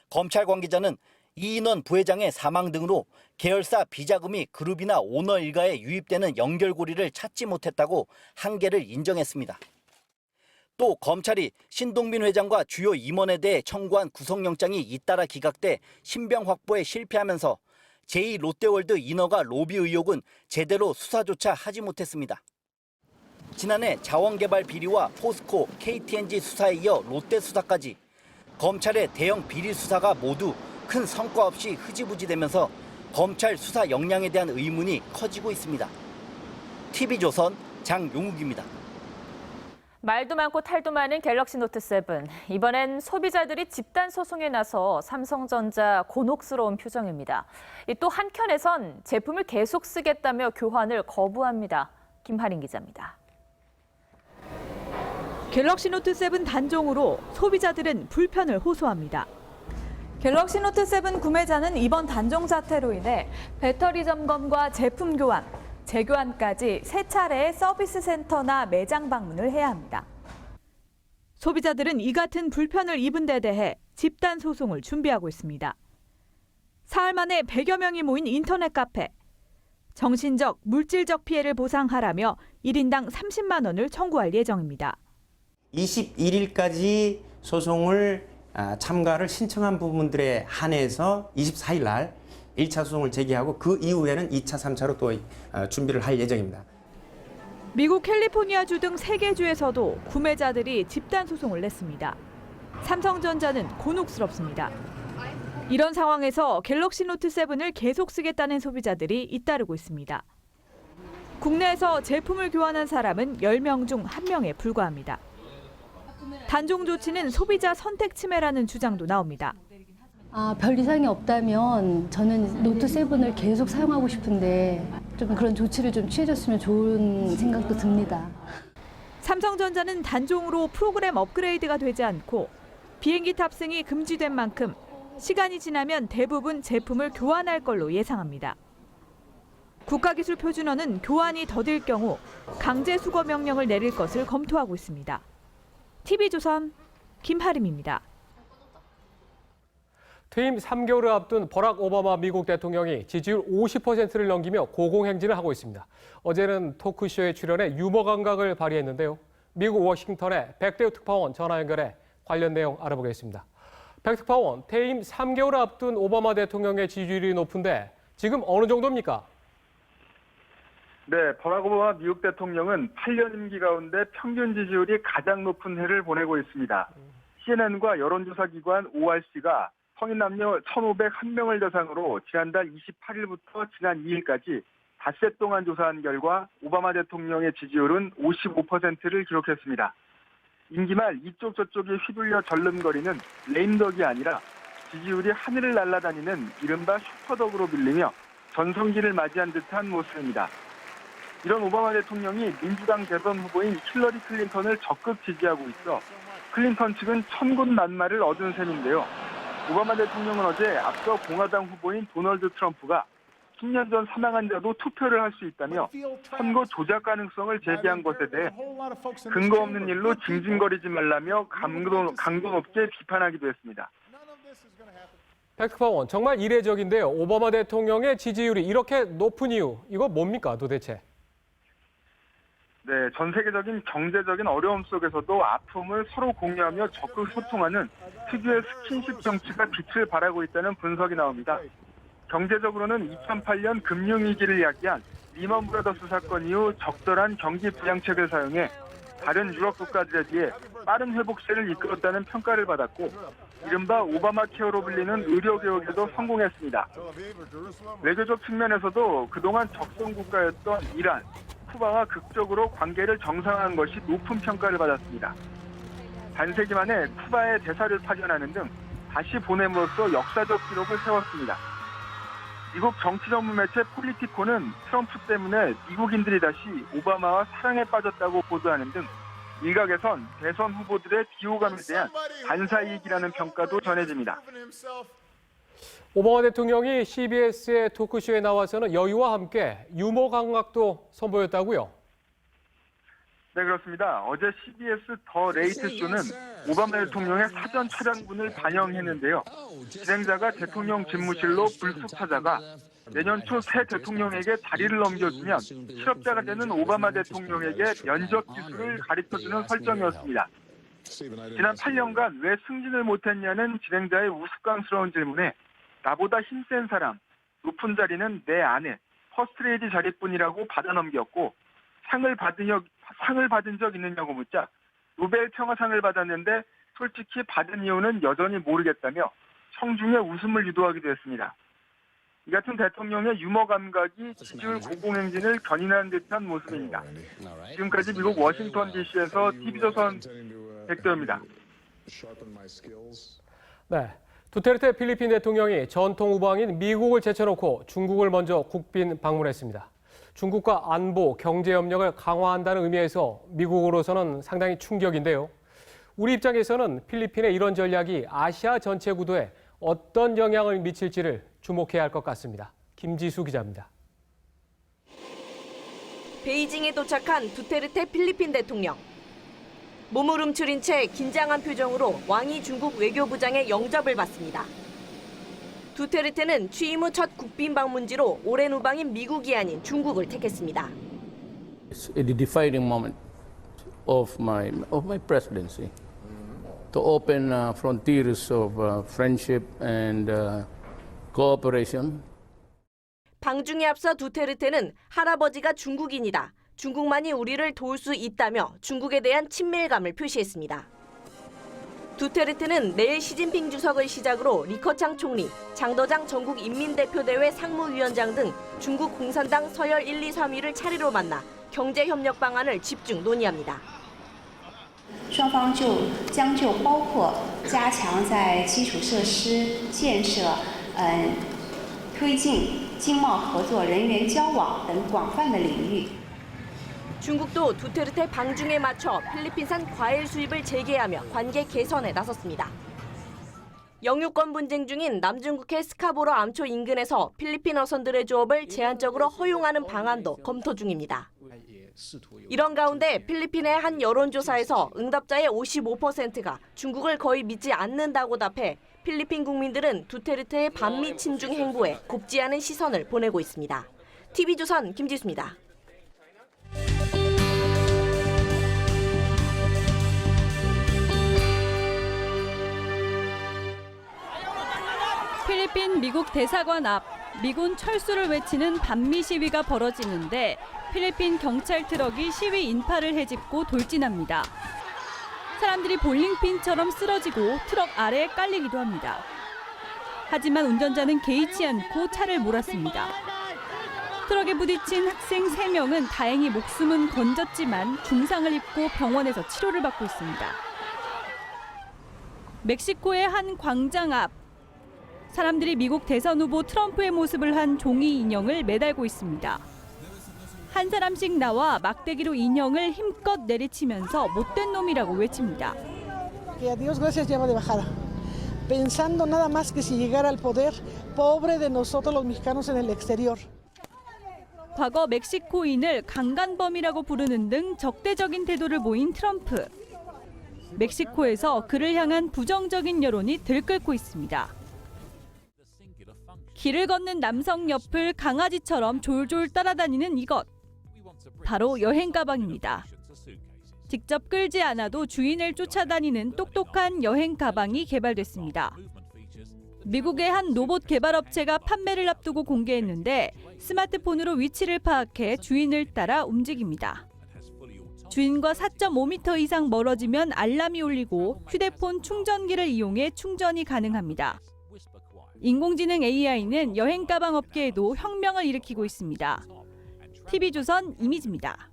Speaker 5: 검찰 관계자는 이인원 부회장의 사망 등으로 계열사 비자금이 그룹이나 오너 일가에 유입되는 연결고리를 찾지 못했다고 한계를 인정했습니다. 또 검찰이 신동빈 회장과 주요 임원에 대해 청구한 구속영장이 잇따라 기각돼 신병 확보에 실패하면서 제2롯데월드 인허가 로비 의혹은 제대로 수사조차 하지 못했습니다. 지난해 자원개발 비리와 포스코, KTNG 수사에 이어 롯데 수사까지 검찰의 대형 비리 수사가 모두 큰 성과 없이 흐지부지되면서 검찰 수사 역량에 대한 의문이 커지고 있습니다. TV조선 장용욱입니다.
Speaker 4: 말도 많고 탈도 많은 갤럭시 노트 7. 이번엔 소비자들이 집단 소송에 나서 삼성전자 곤혹스러운 표정입니다. 또 한켠에선 제품을 계속 쓰겠다며 교환을 거부합니다. 김하린 기자입니다.
Speaker 7: 갤럭시 노트 7 단종으로 소비자들은 불편을 호소합니다.
Speaker 18: 갤럭시 노트 7 구매자는 이번 단종 사태로 인해 배터리 점검과 제품 교환, 재교환까지 3차례의 서비스 센터나 매장 방문을 해야 합니다.
Speaker 7: 소비자들은 이 같은 불편을 입은 데 대해 집단 소송을 준비하고 있습니다. 사흘 만에 100여 명이 모인 인터넷 카페. 정신적, 물질적 피해를 보상하라며 1인당 30만 원을 청구할 예정입니다.
Speaker 19: 21일까지 소송을 참가를 신청한 부분들에 한해서 24일 날 1차 소송을 제기하고 그 이후에는 2차, 3차로 또 준비를 할 예정입니다.
Speaker 7: 미국 캘리포니아주 등 3개 주에서도 구매자들이 집단 소송을 냈습니다. 삼성전자는 곤혹스럽습니다. 이런 상황에서 갤럭시 노트 7을 계속 쓰겠다는 소비자들이 잇따르고 있습니다. 국내에서 제품을 교환한 사람은 10명 중 1명에 불과합니다. 단종 조치는 소비자 선택 침해라는 주장도 나옵니다.
Speaker 20: 별 이상이 없다면 저는 노트 7을 계속 사용하고 싶은데 좀 그런 조치를 좀 취해줬으면 좋은 생각도 듭니다.
Speaker 7: 삼성전자는 단종으로 프로그램 업그레이드가 되지 않고 비행기 탑승이 금지된 만큼 시간이 지나면 대부분 제품을 교환할 걸로 예상합니다. 국가기술표준원은 교환이 더딜 경우 강제 수거 명령을 내릴 것을 검토하고 있습니다. TV조선 김하림입니다.
Speaker 2: 퇴임 3개월을 앞둔 버락 오바마 미국 대통령이 지지율 50%를 넘기며 고공행진을 하고 있습니다. 어제는 토크쇼에 출연해 유머 감각을 발휘했는데요. 미국 워싱턴의 백대우 특파원 전화 연결해 관련 내용 알아보겠습니다. 백 특파원, 퇴임 3개월을 앞둔 오바마 대통령의 지지율이 높은데 지금 어느 정도입니까?
Speaker 22: 네, 버락 오바마 미국 대통령은 8년 임기 가운데 평균 지지율이 가장 높은 해를 보내고 있습니다. CNN과 여론조사 기관 ORC가 성인 남녀 1,501명을 대상으로 지난달 28일부터 지난 2일까지 닷새 동안 조사한 결과 오바마 대통령의 지지율은 55%를 기록했습니다. 임기 말 이쪽 저쪽이 휘둘려 절름거리는 레임덕이 아니라 지지율이 하늘을 날아다니는 이른바 슈퍼덕으로 밀리며 전성기를 맞이한 듯한 모습입니다. 이런 오바마 대통령이 민주당 대선 후보인 힐러리 클린턴을 적극 지지하고 있어 클린턴 측은 천군만마를 얻은 셈인데요. 오바마 대통령은 어제 앞서 공화당 후보인 도널드 트럼프가 10년 전 사망한 자도 투표를 할 수 있다며 선거 조작 가능성을 제기한 것에 대해 근거 없는 일로 징징거리지 말라며 강도 높게 비판하기도 했습니다.
Speaker 2: 팩트파원, 정말 이례적인데요. 오바마 대통령의 지지율이 이렇게 높은 이유, 이거 뭡니까 도대체?
Speaker 22: 네, 전 세계적인 경제적인 어려움 속에서도 아픔을 서로 공유하며 적극 소통하는 특유의 스킨십 정치가 빛을 발하고 있다는 분석이 나옵니다. 경제적으로는 2008년 금융위기를 야기한 리먼 브라더스 사건 이후 적절한 경기 부양책을 사용해 다른 유럽 국가들에 비해 빠른 회복세를 이끌었다는 평가를 받았고 이른바 오바마 케어로 불리는 의료개혁에도 성공했습니다. 외교적 측면에서도 그동안 적성 국가였던 이란, 쿠바와 극적으로 관계를 정상화한 것이 높은 평가를 받았습니다. 반세기 만에 쿠바의 대사를 파견하는 등 다시 보냄으로써 역사적 기록을 세웠습니다. 미국 정치 전문 매체 폴리티코는 트럼프 때문에 미국인들이 다시 오바마와 사랑에 빠졌다고 보도하는 등 일각에선 대선 후보들의 비호감에 대한 반사이익이라는 평가도 전해집니다.
Speaker 2: 오바마 대통령이 CBS의 토크쇼에 나와서는 여유와 함께 유머 감각도 선보였다고요?
Speaker 22: 네, 그렇습니다. 어제 CBS 더 레이트 쇼는 오바마 대통령의 사전 촬영분을 반영했는데요. 진행자가 대통령 집무실로 불쑥 찾아가 내년 초 새 대통령에게 자리를 넘겨주면 실업자가 되는 오바마 대통령에게 면접 기술을 가르쳐주는 설정이었습니다. 지난 8년간 왜 승진을 못했냐는 진행자의 우스꽝스러운 질문에 나보다 힘센 사람, 높은 자리는 내 아내, 퍼스트레이디 자리뿐이라고 받아넘겼고 상을 받은 적 있느냐고 묻자 노벨 평화상을 받았는데 솔직히 받은 이유는 여전히 모르겠다며 청중의 웃음을 유도하기도 했습니다. 이 같은 대통령의 유머 감각이 지지율 고공행진을 견인하는 듯한 모습입니다. 지금까지 미국 워싱턴 DC에서 TV조선 백도입니다.
Speaker 2: 네, 두테르테 필리핀 대통령이 전통 우방인 미국을 제쳐놓고 중국을 먼저 국빈 방문했습니다. 중국과 안보, 경제 협력을 강화한다는 의미에서 미국으로서는 상당히 충격인데요. 우리 입장에서는 필리핀의 이런 전략이 아시아 전체 구도에 어떤 영향을 미칠지를 주목해야 할 것 같습니다. 김지수 기자입니다.
Speaker 16: 베이징에 도착한 두테르테 필리핀 대통령. 몸을 움츠린 채 긴장한 표정으로 왕이 중국 외교부장의 영접을 받습니다. 두테르테는 취임 후 첫 국빈 방문지로 오랜 우방인 미국이 아닌 중국을 택했습니다.
Speaker 8: It's a defining moment of my presidency to open frontiers of friendship and cooperation.
Speaker 16: 방중에 앞서 두테르테는 할아버지가 중국인이다. 중국만이 우리를 도울 수 있다며 중국에 대한 친밀감을 표시했습니다. 두테르테는 내일 시진핑 주석을 시작으로 리커창 총리, 장더장 전국인민대표대회 상무위원장 등 중국 공산당 서열 1, 2, 3위를 차례로 만나 경제협력 방안을 집중 논의합니다.
Speaker 9: 双方将就包括加强在基础设施建设、推进经贸合作、人员交往等广泛的领域。
Speaker 16: 중국도 두테르테 방중에 맞춰 필리핀산 과일 수입을 재개하며 관계 개선에 나섰습니다. 영유권 분쟁 중인 남중국해 스카보로 암초 인근에서 필리핀 어선들의 조업을 제한적으로 허용하는 방안도 검토 중입니다. 이런 가운데 필리핀의 한 여론조사에서 응답자의 55%가 중국을 거의 믿지 않는다고 답해 필리핀 국민들은 두테르테의 반미 친중 행보에 곱지 않은 시선을 보내고 있습니다. TV조선 김지수입니다.
Speaker 10: 필리핀 미국 대사관 앞 미군 철수를 외치는 반미 시위가 벌어지는데 필리핀 경찰 트럭이 시위 인파를 헤집고 돌진합니다. 사람들이 볼링핀처럼 쓰러지고 트럭 아래에 깔리기도 합니다. 하지만 운전자는 개의치 않고 차를 몰았습니다. 트럭에 부딪힌 학생 3명은 다행히 목숨은 건졌지만 중상을 입고 병원에서 치료를 받고 있습니다. 멕시코의 한 광장 앞 사람들이 미국 대선 후보 트럼프의 모습을 한 종이 인형을 매달고 있습니다. 한 사람씩 나와 막대기로 인형을 힘껏 내리치면서 못된 놈이라고 외칩니다.
Speaker 11: Que a Dios gracias ya va de bajada. Pensando nada más que si llegara al poder, pobre de nosotros los mexicanos en el exterior.
Speaker 10: 과거 멕시코인을 강간범이라고 부르는 등 적대적인 태도를 보인 트럼프. 멕시코에서 그를 향한 부정적인 여론이 들끓고 있습니다. 길을 걷는 남성 옆을 강아지처럼 졸졸 따라다니는 이것. 바로 여행 가방입니다. 직접 끌지 않아도 주인을 쫓아다니는 똑똑한 여행 가방이 개발됐습니다. 미국의 한 로봇 개발업체가 판매를 앞두고 공개했는데 스마트폰으로 위치를 파악해 주인을 따라 움직입니다. 주인과 4.5m 이상 멀어지면 알람이 울리고 휴대폰 충전기를 이용해 충전이 가능합니다. 인공지능 AI는 여행 가방 업계에도 혁명을 일으키고 있습니다. TV조선 이미지입니다.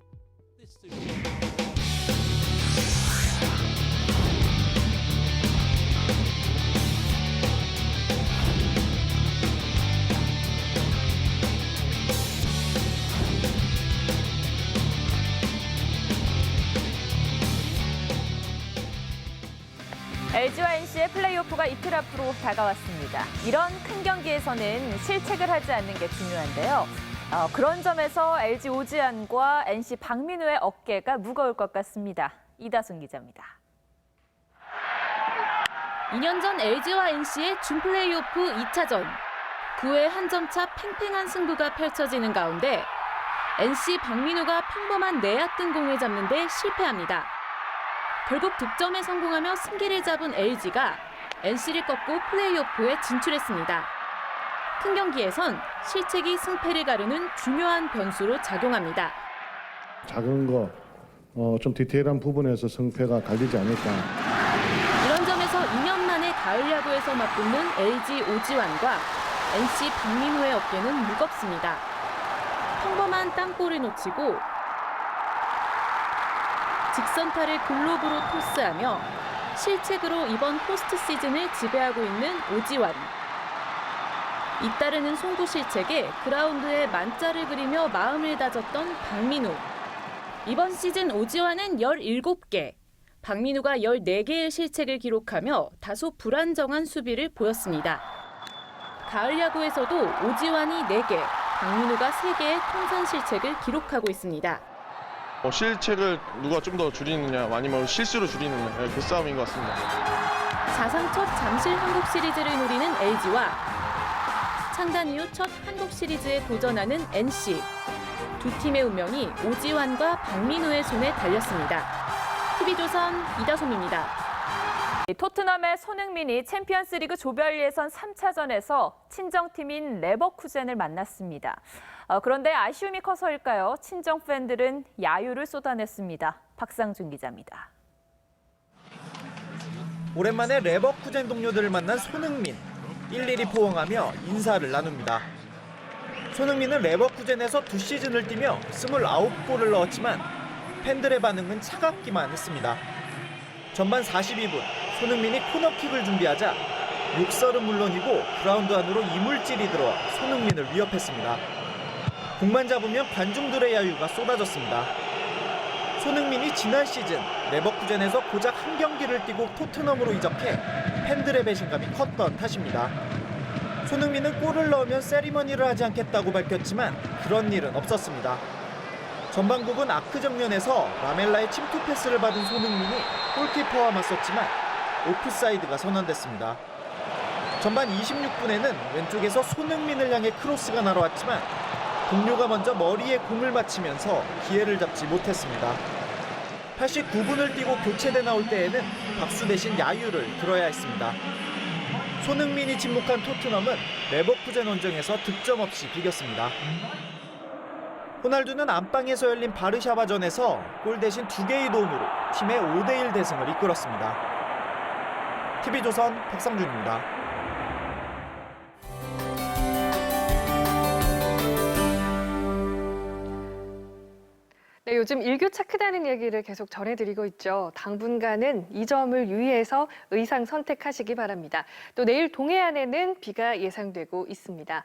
Speaker 4: LG와 NC의 플레이오프가 이틀 앞으로 다가왔습니다. 이런 큰 경기에서는 실책을 하지 않는 게 중요한데요. 그런 점에서 LG 오지환과 NC 박민우의 어깨가 무거울 것 같습니다. 이다순 기자입니다.
Speaker 12: 2년 전 LG와 NC의 준 플레이오프 2차전. 9회 한 점차 팽팽한 승부가 펼쳐지는 가운데 NC 박민우가 평범한 내야 뜬 공을 잡는 데 실패합니다. 결국 득점에 성공하며 승기를 잡은 LG가 NC를 꺾고 플레이오프에 진출했습니다. 큰 경기에선 실책이 승패를 가르는 중요한 변수로 작용합니다.
Speaker 21: 작은 거, 좀 디테일한 부분에서 승패가 갈리지 않을까.
Speaker 12: 이런 점에서 2년 만에 가을 야구에서 맞붙는 LG 오지환과 NC 박민우의 어깨는 무겁습니다. 평범한 땅볼을 놓치고 직선타를 글로브로 토스하며 실책으로 이번 포스트 시즌을 지배하고 있는 오지환. 잇따르는 송구 실책에 그라운드에 만자를 그리며 마음을 다졌던 박민우. 이번 시즌 오지환은 17개, 박민우가 14개의 실책을 기록하며 다소 불안정한 수비를 보였습니다. 가을 야구에서도 오지환이 4개, 박민우가 3개의 통산 실책을 기록하고 있습니다.
Speaker 23: 실책을 누가 좀 더 줄이느냐 아니면 실수로 줄이느냐 그 싸움인 것 같습니다.
Speaker 12: 사상 첫 잠실 한국 시리즈를 노리는 LG와 창단 이후 첫 한국 시리즈에 도전하는 NC. 두 팀의 운명이 오지환과 박민우의 손에 달렸습니다. TV조선 이다솜입니다.
Speaker 4: 토트넘의 손흥민이 챔피언스리그 조별 예선 3차전에서 친정팀인 레버쿠젠을 만났습니다. 그런데 아쉬움이 커서일까요? 친정 팬들은 야유를 쏟아냈습니다. 박상준 기자입니다.
Speaker 24: 오랜만에 레버쿠젠 동료들을 만난 손흥민. 일일이 포옹하며 인사를 나눕니다. 손흥민은 레버쿠젠에서 2시즌을 뛰며 29골을 넣었지만 팬들의 반응은 차갑기만 했습니다. 전반 42분 손흥민이 코너킥을 준비하자 욕설은 물론이고 그라운드 안으로 이물질이 들어와 손흥민을 위협했습니다. 공만 잡으면 관중들의 야유가 쏟아졌습니다. 손흥민이 지난 시즌 레버쿠젠에서 고작 한 경기를 뛰고 토트넘으로 이적해 팬들의 배신감이 컸던 탓입니다. 손흥민은 골을 넣으면 세리머니를 하지 않겠다고 밝혔지만 그런 일은 없었습니다. 전반국은 아크 정면에서 라멜라의 침투 패스를 받은 손흥민이 골키퍼와 맞섰지만 오프사이드가 선언됐습니다. 전반 26분에는 왼쪽에서 손흥민을 향해 크로스가 날아왔지만 동료가 먼저 머리에 공을 맞히면서 기회를 잡지 못했습니다. 89분을 뛰고 교체돼 나올 때에는 박수 대신 야유를 들어야 했습니다. 손흥민이 침묵한 토트넘은 레버쿠젠 원정에서 득점 없이 비겼습니다. 호날두는 안방에서 열린 바르샤바전에서 골 대신 2개의 도움으로 팀의 5대1 대승을 이끌었습니다. TV조선 박상준입니다.
Speaker 25: 네, 요즘 일교차 크다는 얘기를 계속 전해드리고 있죠. 당분간은 이 점을 유의해서 의상 선택하시기 바랍니다. 또 내일 동해안에는 비가 예상되고 있습니다.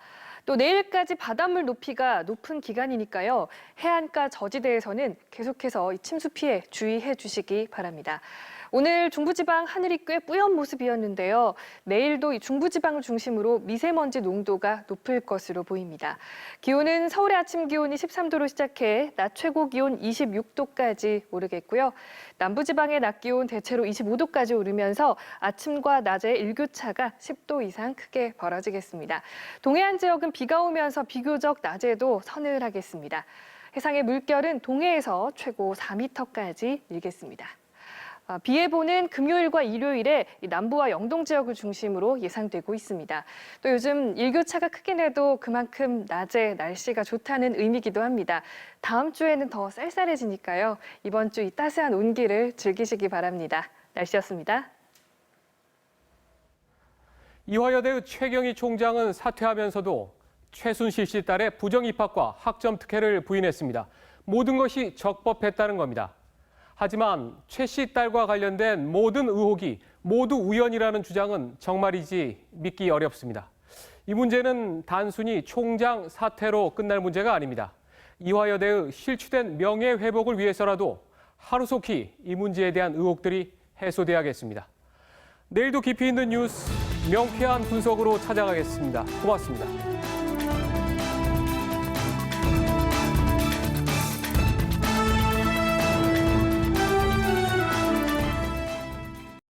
Speaker 25: 또 내일까지 바닷물 높이가 높은 기간이니까요. 해안가 저지대에서는 계속해서 이 침수 피해 주의해 주시기 바랍니다. 오늘 중부지방 하늘이 꽤 뿌연 모습이었는데요. 내일도 이 중부지방을 중심으로 미세먼지 농도가 높을 것으로 보입니다. 기온은 서울의 아침 기온이 13도로 시작해 낮 최고 기온 26도까지 오르겠고요. 남부지방의 낮 기온 대체로 25도까지 오르면서 아침과 낮의 일교차가 10도 이상 크게 벌어지겠습니다. 동해안 지역은 비가 오면서 비교적 낮에도 서늘하겠습니다. 해상의 물결은 동해에서 최고 4m까지 일겠습니다. 비 예보는 금요일과 일요일에 남부와 영동 지역을 중심으로 예상되고 있습니다. 또 요즘 일교차가 크긴 해도 그만큼 낮에 날씨가 좋다는 의미이기도 합니다. 다음 주에는 더 쌀쌀해지니까요. 이번 주 이 따스한 온기를 즐기시기 바랍니다. 날씨였습니다.
Speaker 2: 이화여대의 최경희 총장은 사퇴하면서도 최순실 씨 딸의 부정 입학과 학점 특혜를 부인했습니다. 모든 것이 적법했다는 겁니다. 하지만 최 씨 딸과 관련된 모든 의혹이 모두 우연이라는 주장은 정말이지 믿기 어렵습니다. 이 문제는 단순히 총장 사퇴로 끝날 문제가 아닙니다. 이화여대의 실추된 명예회복을 위해서라도 하루속히 이 문제에 대한 의혹들이 해소돼야겠습니다. 내일도 깊이 있는 뉴스 명쾌한 분석으로 찾아가겠습니다. 고맙습니다.